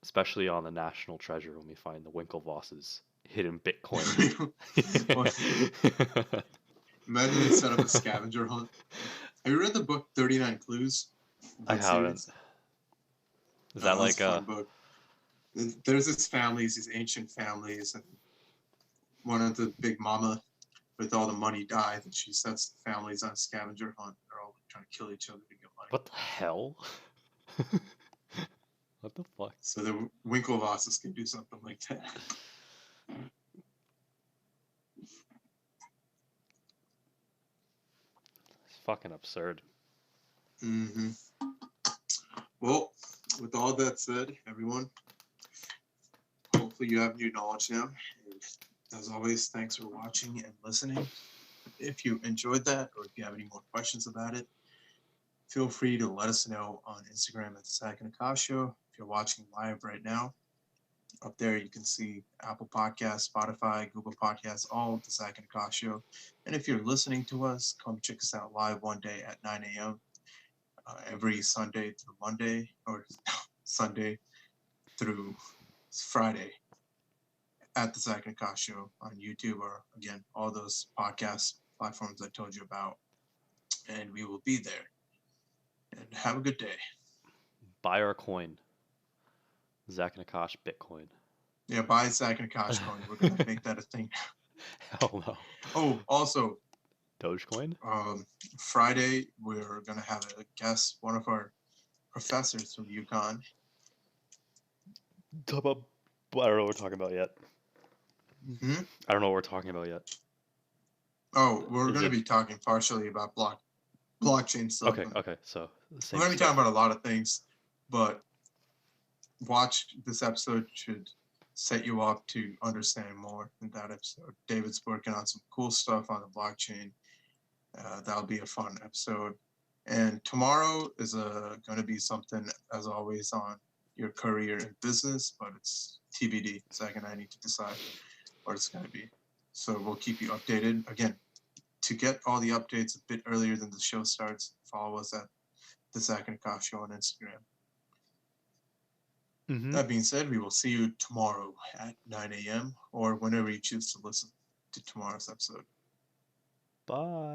Especially on the National Treasure when we find the Winklevosses hidden Bitcoin. Imagine they set up a scavenger hunt. Have you read the book 39 Clues? I haven't. Is that like a fun book? There's these families, these ancient families, and one of the big mama with all the money died, and she sets the families on a scavenger hunt. They're all trying to kill each other to get money. What the hell? What the fuck? So the Winklevosses can do something like that. It's fucking absurd. Mm-hmm. Well, with all that said, everyone, hopefully you have new knowledge now. And as always, thanks for watching and listening. If you enjoyed that, or if you have any more questions about it, feel free to let us know on Instagram at the Zach and Aakash Show. If you're watching live right now, up there you can see Apple Podcasts, Spotify, Google Podcasts, all the Zach and Aakash Show. And if you're listening to us, come check us out live one day at 9 a.m. Every Sunday through Monday, or Sunday through Friday at the Zach and Aakash Show on YouTube, or again, all those podcast platforms I told you about. And we will be there. And have a good day. Buy our coin. Zach and Akash Bitcoin. Yeah, buy Zach and Aakash coin. We're gonna make that a thing. Hell no. Oh, also, Dogecoin? Friday we're gonna have a guest, one of our professors from UConn. Talk about, I don't know what we're talking about yet. Hmm? I don't know what we're talking about yet. Oh, we're Is going to it- be talking partially about blockchain stuff. Okay. So We're going to be talking about a lot of things, but watch this episode should set you up to understand more in that episode. David's working on some cool stuff on the blockchain. That'll be a fun episode. And tomorrow is going to be something, as always, on your career and business, but it's TBD. Zach and I need to decide what it's going to be. So we'll keep you updated. Again, to get all the updates a bit earlier than the show starts, follow us at the Zach and Aakash Show on Instagram. Mm-hmm. That being said, we will see you tomorrow at 9 a.m. or whenever you choose to listen to tomorrow's episode. Bye.